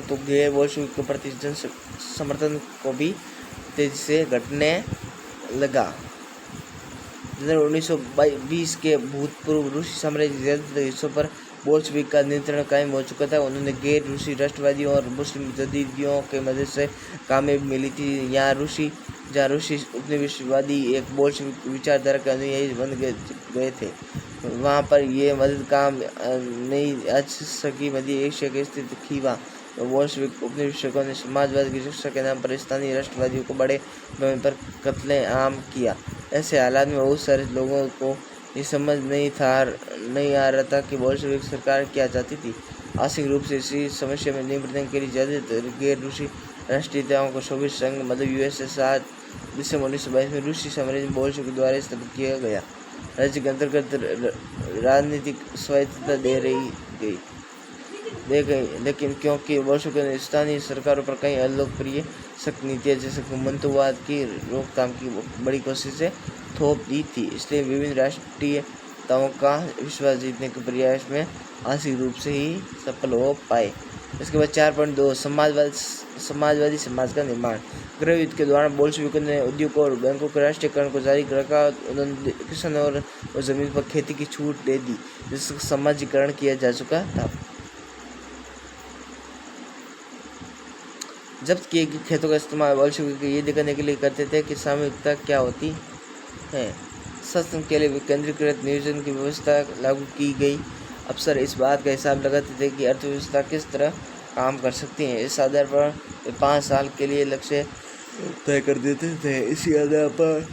तो गैर बोल्शेविक के प्रति जन समर्थन को भी तेजी से घटने लगा। 1920 के भूतपूर्व रूसी साम्राज्य के ज्यादातर हिस्सों पर बोल्शेविक का नियंत्रण कायम हो चुका था। उन्होंने गैर रूसी राष्ट्रवादियों और मुस्लिम जदीदियों के मदद से कामयाबी मिली थी। जहाँ रूसी उपनिवेशवादी एक बोल्शेविक विचारधारा के अनुयायी बन गए थे, वहाँ पर ये मदद काम नहीं आ सकी। मध्य एशिया के स्थित खीवा बोल्शेविक उपनिवेशकों ने समाजवाद की रक्षा के नाम पर स्थानीय राष्ट्रवादियों को बड़े पैमाने पर कत्लेआम किया। ऐसे हालात में बहुत सारे लोगों को ये समझ नहीं आ रहा था कि बोल्शेविक सरकार क्या चाहती थी। आंशिक रूप से इसी समस्या में निपटने के लिए ज्यादातर गैर रूसी राष्ट्रीयताओं को सोवियत संघ यूएसएसआर दिसंबर 1922 में रूसी साम्राज्य बोल्शेविक द्वारा स्थापित किया गया। राज्य के अंतर्गत राजनीतिक स्वायत्तता दे गई, लेकिन क्योंकि बोल्शेविकों ने स्थानीय सरकारों पर कई अलोकप्रिय सख्त नीतियाँ जैसे घुमंतुवाद की रोकथाम की बड़ी कोशिशें थोप दी थी, इसलिए विभिन्न राष्ट्रीयताओं का विश्वास जीतने के प्रयास में आंशिक रूप से ही सफल हो पाए। इसके बाद 4.2 समाजवादी समाज का निर्माण। गृह युद्ध के दौरान बोल्शेविकों ने उद्योगों और बैंकों के राष्ट्रीयकरण को जारी रखा। उन्होंने किसानों और जमीन पर खेती की छूट दे दी, जिसका समाजीकरण किया जा चुका था। जब्त किए गए खेतों का इस्तेमाल बोल्शेविक ये दिखाने के लिए करते थे कि सामूहिकता क्या होती है। शासन के लिए केंद्रीकृत नियोजन की व्यवस्था लागू की गई। अफसर इस बात का हिसाब लगाते थे कि अर्थव्यवस्था किस तरह काम कर सकती है। इस आधार पर 5 साल के लिए लक्ष्य तय कर देते थे। इसी आधार पर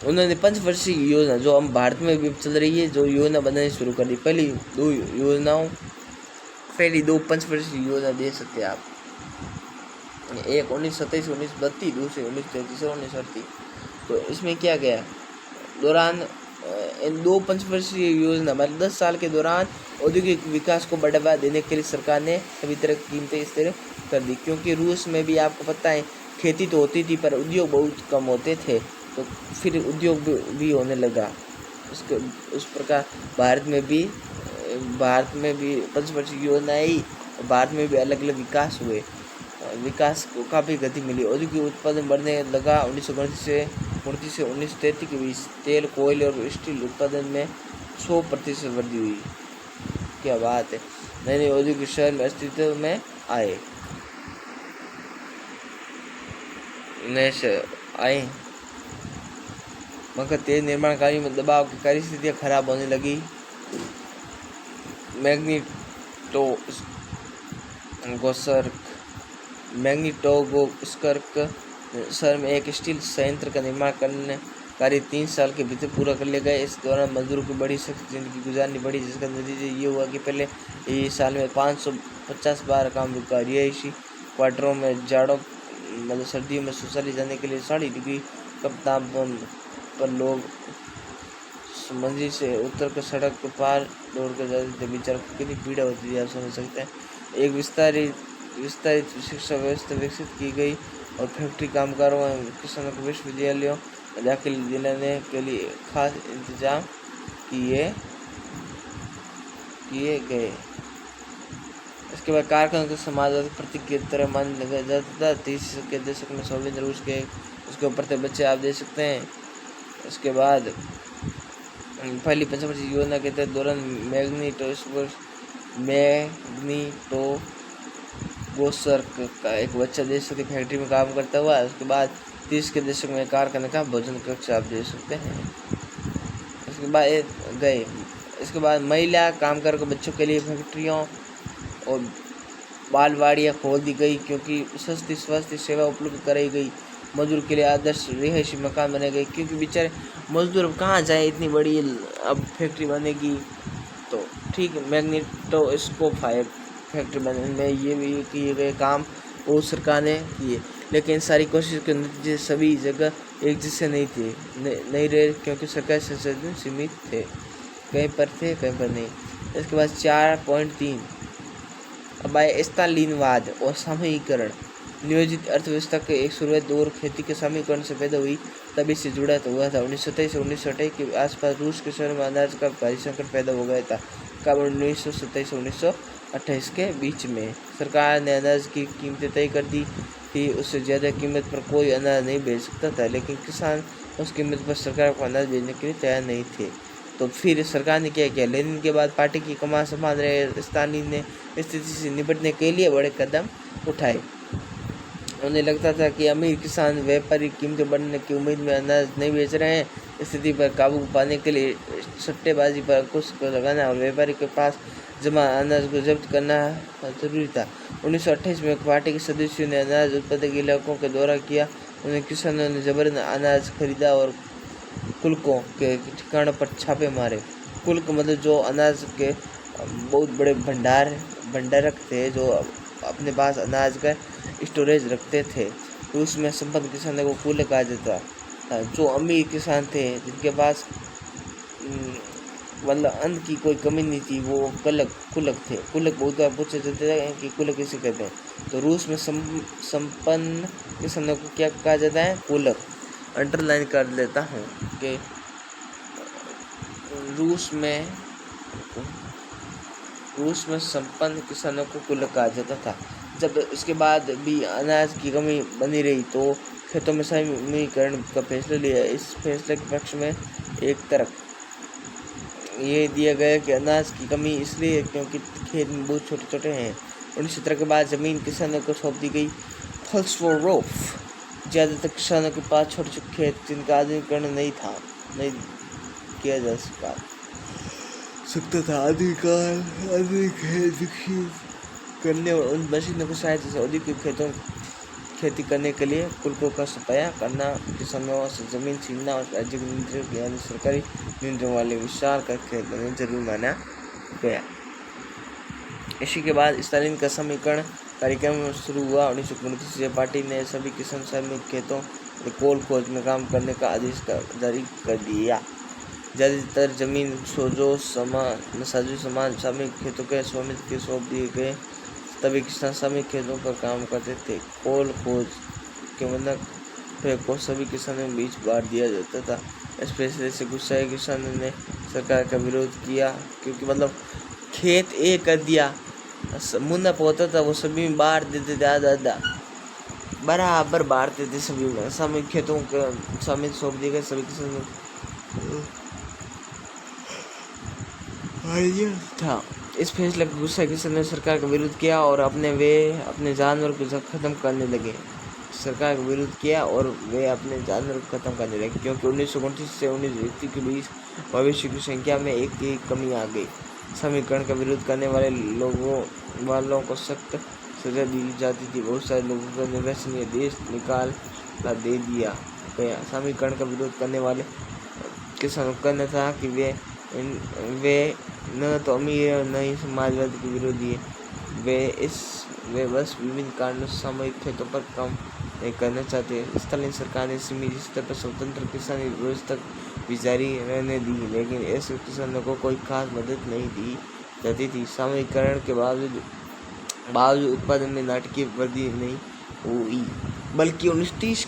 उन्होंने 5 वर्षीय योजना, जो हम भारत में भी चल रही है, जो योजना बनानी शुरू कर दी। पहली दो 5 वर्षीय योजना दे सकते हैं आप। एक 1927 1932, दूसरी 1933 और 1938। तो इसमें क्या गया दौरान इन 2 पंचवर्षीय योजना 10 साल के दौरान औद्योगिक विकास को बढ़ावा देने के लिए सरकार ने सभी तरह की कीमतें स्थिर कर दी। क्योंकि रूस में भी आपको पता है खेती तो होती थी पर उद्योग बहुत कम होते थे, तो फिर उद्योग भी होने लगा। उस प्रकार भारत में भी पंचवर्षीय योजना आई। भारत में भी अलग अलग विकास हुए, विकास को काफ़ी गति मिली। औद्योगिक उत्पादन बढ़ने लगा। 1929 से 1929 से 1933 के बीच तेल, कोयले और स्टील उत्पादन में 100% वृद्धि हुई। क्या बात है। नए नए औद्योगिक शहर में अस्तित्व में आए, नए शहर आए, मगर तेज निर्माण कार्यों में दबाव की कार्य स्थितियाँ खराब होने लगी। मैग्निटोगोस्कर्क शहर में एक स्टील संयंत्र का निर्माण करने कार्य 3 साल के भीतर पूरा कर लिया गया। इस दौरान मजदूरों की बड़ी सख्त जिंदगी गुजारनी पड़ी, जिसका नतीजा ये हुआ कि पहले ये साल में 550 बार काम रुका। रिहायशी क्वार्टरों में जाड़ों मतलब सर्दियों में शौचालय जाने के लिए 60 डिग्री कम तापमान पर लोग मंजिल से उतर कर सड़क पर पार दौड़ कर जाते थे। बेचारों को कितनी पीड़ा होती थी, आप समझ सकते हैं। एक विस्तारित शिक्षा व्यवस्था विकसित की गई और फैक्ट्री कामगारों व किसानों को विश्वविद्यालयों में दाखिले दिलाने के लिए खास इंतजाम किए गए। इसके बाद कारखानों को समाजवादी प्रतीक की तरह मान लगा जाता था। 30 के दशक में सोवियत रूस के उसके ऊपर थे बच्चे, आप देख सकते हैं। उसके बाद पहली पंचवर्षीय योजना के तहत दौरान मैग्निटोगोस्कर्क का एक बच्चा देख सकते फैक्ट्री में काम करता हुआ। उसके बाद 30 के दशक में कारखाने का भोजन कक्ष, आप देख सकते हैं। इसके बाद महिला कामगार को बच्चों के लिए फैक्ट्रियों और बालवाड़ियाँ खोल दी गई, क्योंकि सस्ती स्वास्थ्य सेवा उपलब्ध कराई गई। मजदूर के लिए आदर्श रिहायशी मकान बने गए, क्योंकि बेचारे मजदूर अब कहाँ जाए, इतनी बड़ी अब फैक्ट्री बनेगी तो ठीक। मैग्नेटोस्कोप फैक्ट्री बनने में ये भी किए गए काम वो सरकार ने किए, लेकिन सारी कोशिश के नतीजे सभी जगह एक जैसे नहीं रहे, क्योंकि सरकारी संसाधन सीमित थे, कहीं पर थे कहीं पर नहीं। इसके बाद 4.3 अब आए स्टालिनवाद और सामूहिकरण। नियोजित अर्थव्यवस्था के एक शुरुआत दौर खेती के सामूहिकरण से पैदा हुई, तभी से जुड़ा तो हुआ था। 1927 से 1928 के आसपास रूस के शहर में अनाज का भारी संकट पैदा हो गया था। कब 1927 से 1928 के बीच में सरकार ने अनाज की कीमतें तय कर दी थी, उससे ज़्यादा कीमत पर कोई अनाज नहीं बेच सकता था, लेकिन किसान उस कीमत पर सरकार को अनाज बेचने के लिए तैयार नहीं थे। तो फिर सरकार ने क्या किया, लेनिन के बाद पार्टी की कमान संभाल रहे स्टालिन ने स्थिति से निपटने के लिए बड़े कदम उठाए। उन्हें लगता था कि अमीर किसान व्यापारी कीमतें बढ़ने की उम्मीद में अनाज नहीं बेच रहे हैं। स्थिति पर काबू पाने के लिए सट्टेबाजी पर अंकुश लगाना और व्यापारी के पास जमा अनाज को जब्त करना जरूरी था। 1928 में पार्टी के सदस्यों ने अनाज उत्पादक इलाकों का दौरा किया। उन्हें किसानों ने जबरन अनाज खरीदा और कुल्कों के ठिकानों पर छापे मारे। कुल्क मतलब जो अनाज के बहुत बड़े भंडारक थे, जो अपने पास अनाज का स्टोरेज रखते थे। रूस में संपन्न किसानों को कुल्क कहा जाता था। जो अमीर किसान थे, जिनके पास मतलब अन्न की कोई कमी नहीं थी, वो कुल्क थे। कुल्क बहुत बार पूछे जाते हैं कि कुल्क किसे कहते हैं, तो रूस में संपन्न किसानों को क्या कहा जाता है, कुल्क। अंडरलाइन कर लेता हूँ कि रूस में संपन्न किसानों को कुल्क कहा जाता था। जब इसके बाद भी अनाज की कमी बनी रही तो खेतों में सामूहिकरण का फैसला लिया। इस फैसले के पक्ष में एक तरफ ये दिया गया कि अनाज की कमी इसलिए क्योंकि खेत में बहुत छोटे छोटे हैं। 1917 के बाद ज़मीन किसानों को सौंप दी गई। फलस्वरूप ज़्यादातर किसानों के पास छोटे छोटे खेत, जिनका आधुनिकीकरण नहीं किया जा सकता था। आधुनिक खेत विकसित करने और उन मशीनों की सहायता से औद्योगिक खेती करने के लिए कुल्कों का सफाया करना, किसानों से जमीन छीनना और राज्य के नियंत्रण यानी सरकारी नियंत्रण वाले विशाल का खेत बनना जरूर माना गया। इसी के बाद स्टालिन का समीकरण कार्यक्रम शुरू हुआ। 1929 से पार्टी ने सभी किसान श्रमिक खेतों में कोल खोज में काम करने का आदेश जारी कर दिया। ज़्यादातर जमीन साजो सामान सामूहिक खेतों के स्वामित्व के सौंप दिए गए। तभी किसान सामूहिक खेतों पर काम करते थे। कोल खोज के मतलब को सभी किसानों के बीच बांट दिया जाता था। इस फैसले से गुस्साए किसानों ने सरकार का विरोध किया, क्योंकि मतलब खेत एक कर दिया, मुनाफा होता था वो सभी में बांट देते थे, आधा बराबर बांटते थे सभी में, सामूहिक खेतों के स्वामित्व सौंप दिए गए सभी किसान था। इस फैसले का गुस्सा किसान ने सरकार का विरोध किया और अपने जानवर को खत्म करने लगे। सरकार का विरोध किया और वे अपने जानवर को खत्म करने लगे, क्योंकि 1929 से 1931 के बीच मवेशियों की संख्या में एक की कमी आ गई। समीकरण का विरोध करने वालों को सख्त सजा दी जाती थी। बहुत सारे लोगों को निराशनीय देश निकाला दे दिया गया। समीकरण का विरोध करने वाले किसानों का कहना था कि वे न तो अमीर और न ही समाजवाद के विरोधी है। वे बस विभिन्न कारणों से सामूहिक खेतों पर काम नहीं करना चाहते। स्टालिन सरकार ने सीमित स्तर पर स्वतंत्र किसानी व्यवस्था भी जारी रहने दी, लेकिन ऐसे किसानों को कोई खास मदद नहीं दी जाती थी। सामूहिकरण के बावजूद उत्पादन में नाटकीय वृद्धि नहीं हुई, बल्कि 1930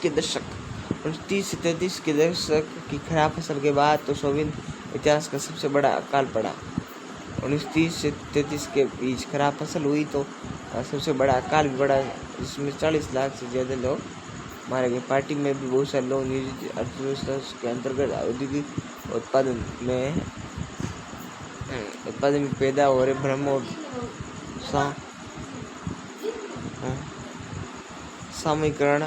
से 33 के दशक की खराब फसल के बाद तो सोवियत इतिहास का सबसे बड़ा अकाल पड़ा। 1930 से 33 के बीच खराब फसल हुई तो सबसे बड़ा अकाल भी पड़ा, जिसमें 40 लाख से ज़्यादा लोग मारे गए। पार्टी में भी बहुत सारे लोग निजी अर्थव्यवस्था के अंतर्गत औद्योगिक उत्पादन में पैदा हो रहे भ्रम और सामूहिकरण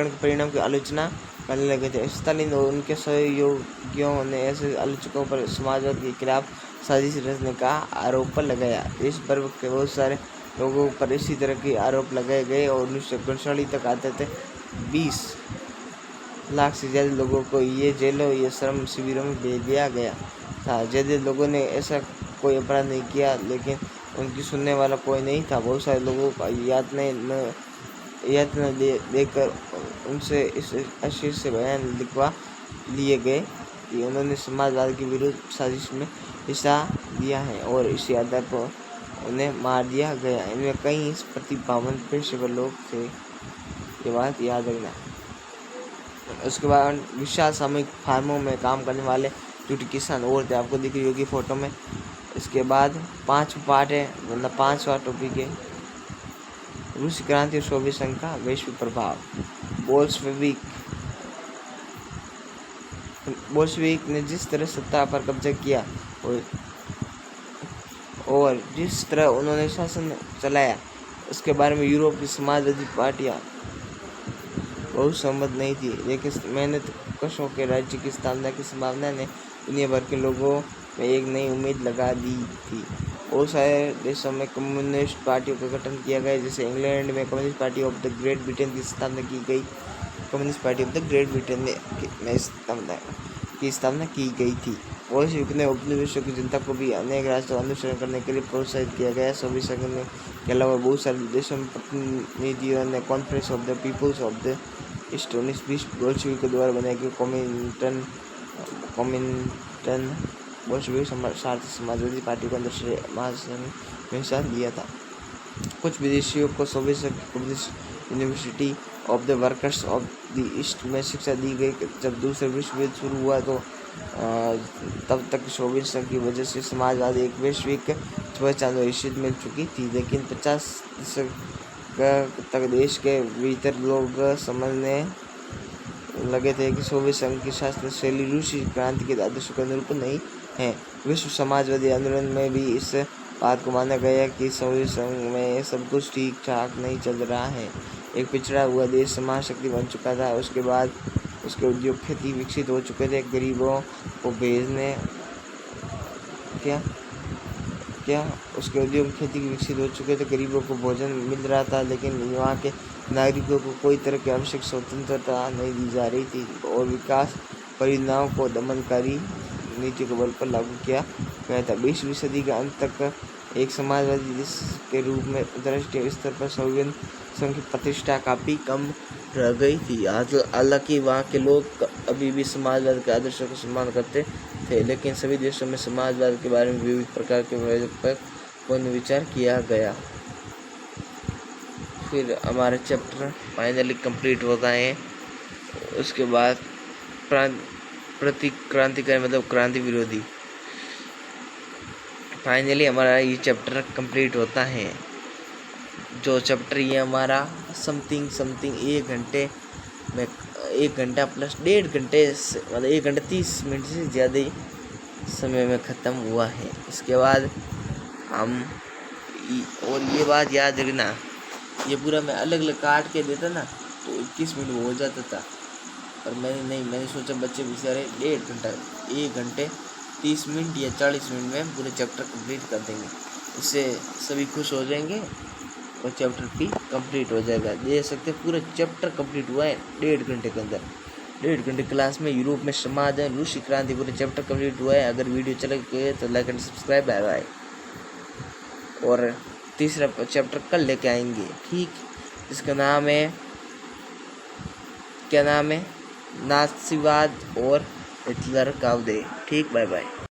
के परिणाम की आलोचना करने लगे थे। स्टालिन और उनके सहयोगियों ने ऐसे आलोचकों पर समाजवाद के खिलाफ साजिश रचने का आरोप लगाया। देश भर के बहुत सारे लोगों पर इसी तरह के आरोप लगाए गए और 1939 तक आते थे 20 लाख से ज़्यादा लोगों को ये जेलों या श्रम शिविरों में भेज दिया गया था। ज़्यादा लोगों ने ऐसा कोई अपराध नहीं किया, लेकिन उनकी सुनने वाला कोई नहीं था। बहुत सारे लोगों को यातना देकर उनसे इस आशय से बयान लिखवा लिए गए कि उन्होंने समाजवाद के विरुद्ध साजिश में हिस्सा लिया है और इसी आधार पर उन्हें मार दिया गया। इनमें कई प्रतिभावान पेशेवर लोग थे, ये बात याद रखना। उसके बाद विशाल सामूहिक फार्मों में काम करने वाले जुटे किसान और थे, आपको दिख रही होगी फोटो में। इसके बाद 5 पार्ट है, मतलब 5वां टॉपिक है रूसी क्रांति और सोवियत संघ का वैश्विक प्रभाव। बोल्शेविक ने जिस तरह सत्ता पर कब्जा किया और जिस तरह उन्होंने शासन चलाया, उसके बारे में यूरोप की समाजवादी पार्टियां बहुत सहमत नहीं थी, लेकिन मेहनत कशों के राज्य की स्थापना की संभावना ने दुनिया भर के लोगों में एक नई उम्मीद लगा दी थी। बहुत सारे देशों में कम्युनिस्ट पार्टियों का गठन किया गया, जैसे इंग्लैंड में communist party of the great Britain की स्थापना की गई। Communist party of the great Britain की स्थापना की गई थी। बोल्शेविक ने उपनिवेशों की जनता को भी अनेक राष्ट्रों अनुसरण करने के लिए प्रोत्साहित किया गया। सोवियत संघ के अलावा बहुत सारे देशों में प्रतिनिधियों ने conference of the peoples of the east 1920 Bolshevik के द्वारा बनाई गई कॉमिनटन बोल्शेविक समाजवादी पार्टी को अंतर्राष्ट्रीय महासंघ में हिस्सा लिया था। कुछ विदेशियों को सोवियत संघ communist university of the workers of the east में शिक्षा दी गई। जब दूसरा विश्व युद्ध शुरू हुआ तो तब तक सोवियत संघ की वजह से समाजवाद एक वैश्विक पहचान और हैसियत मिल चुकी थी, लेकिन 50 दशक तक देश के भीतर लोग समझने लगे थे कि सोवियत संघ की शासन शैली रूसी क्रांति के आदर्शों का अनुरूप नहीं है। विश्व समाजवादी आंदोलन में भी इस बात को माना गया कि सोवियत संघ में सब कुछ ठीक ठाक नहीं चल रहा है। एक पिछड़ा हुआ देश महाशक्ति बन चुका था। उसके बाद उसके उद्योग खेती विकसित हो चुके थे। गरीबों को भेजने उसके उद्योग खेती विकसित हो चुके थे। गरीबों को भोजन मिल रहा था, लेकिन वहाँ के नागरिकों को कोई तरह की आवश्यक स्वतंत्रता नहीं दी जा रही थी और विकास परियोजनाओं को दमनकारी नीति के बल पर लागू किया गया था। 20वीं सदी के अंत तक एक समाजवादी देश के रूप में अंतर्राष्ट्रीय स्तर पर सोवियत संघ की प्रतिष्ठा काफ़ी कम रह गई थी। हालांकि वहाँ के लोग अभी भी समाजवाद के आदर्शों का सम्मान करते थे, लेकिन सभी देशों में समाजवाद के बारे में विविध प्रकार के विवेचन पर पुनर्विचार किया गया। फिर हमारा चैप्टर फाइनली कंप्लीट होता है। उसके बाद क्रांतिकारी मतलब क्रांति विरोधी। फाइनली हमारा ये चैप्टर कंप्लीट होता है। जो चैप्टर ये हमारा समथिंग 1 घंटे में 1 घंटा प्लस 1.5 घंटे से मतलब 1 घंटा 30 मिनट से ज़्यादा ही समय में ख़त्म हुआ है। इसके बाद हम और ये बात याद रखना, ये पूरा मैं अलग अलग काट के देता ना तो 21 मिनट में हो जाता था, पर मैंने सोचा बच्चे बेचारे 1.5 घंटा 1 घंटे 30 मिनट या 40 मिनट में पूरे चैप्टर कंप्लीट कर देंगे। इससे सभी खुश हो जाएंगे और चैप्टर भी कंप्लीट हो जाएगा। देख सकते हैं पूरा चैप्टर कंप्लीट हुआ है 1.5 घंटे के अंदर। 1.5 घंटे क्लास में यूरोप में समाज है रूसी क्रांति पूरा चैप्टर कंप्लीट हुआ है। अगर वीडियो चल गए तो like and subscribe bye bye. और तीसरा चैप्टर कल लेके आएंगे, ठीक, इसका नाम है, क्या नाम है, नाथसीवाद और हिटलर का उदय। ठीक, बाय बाय।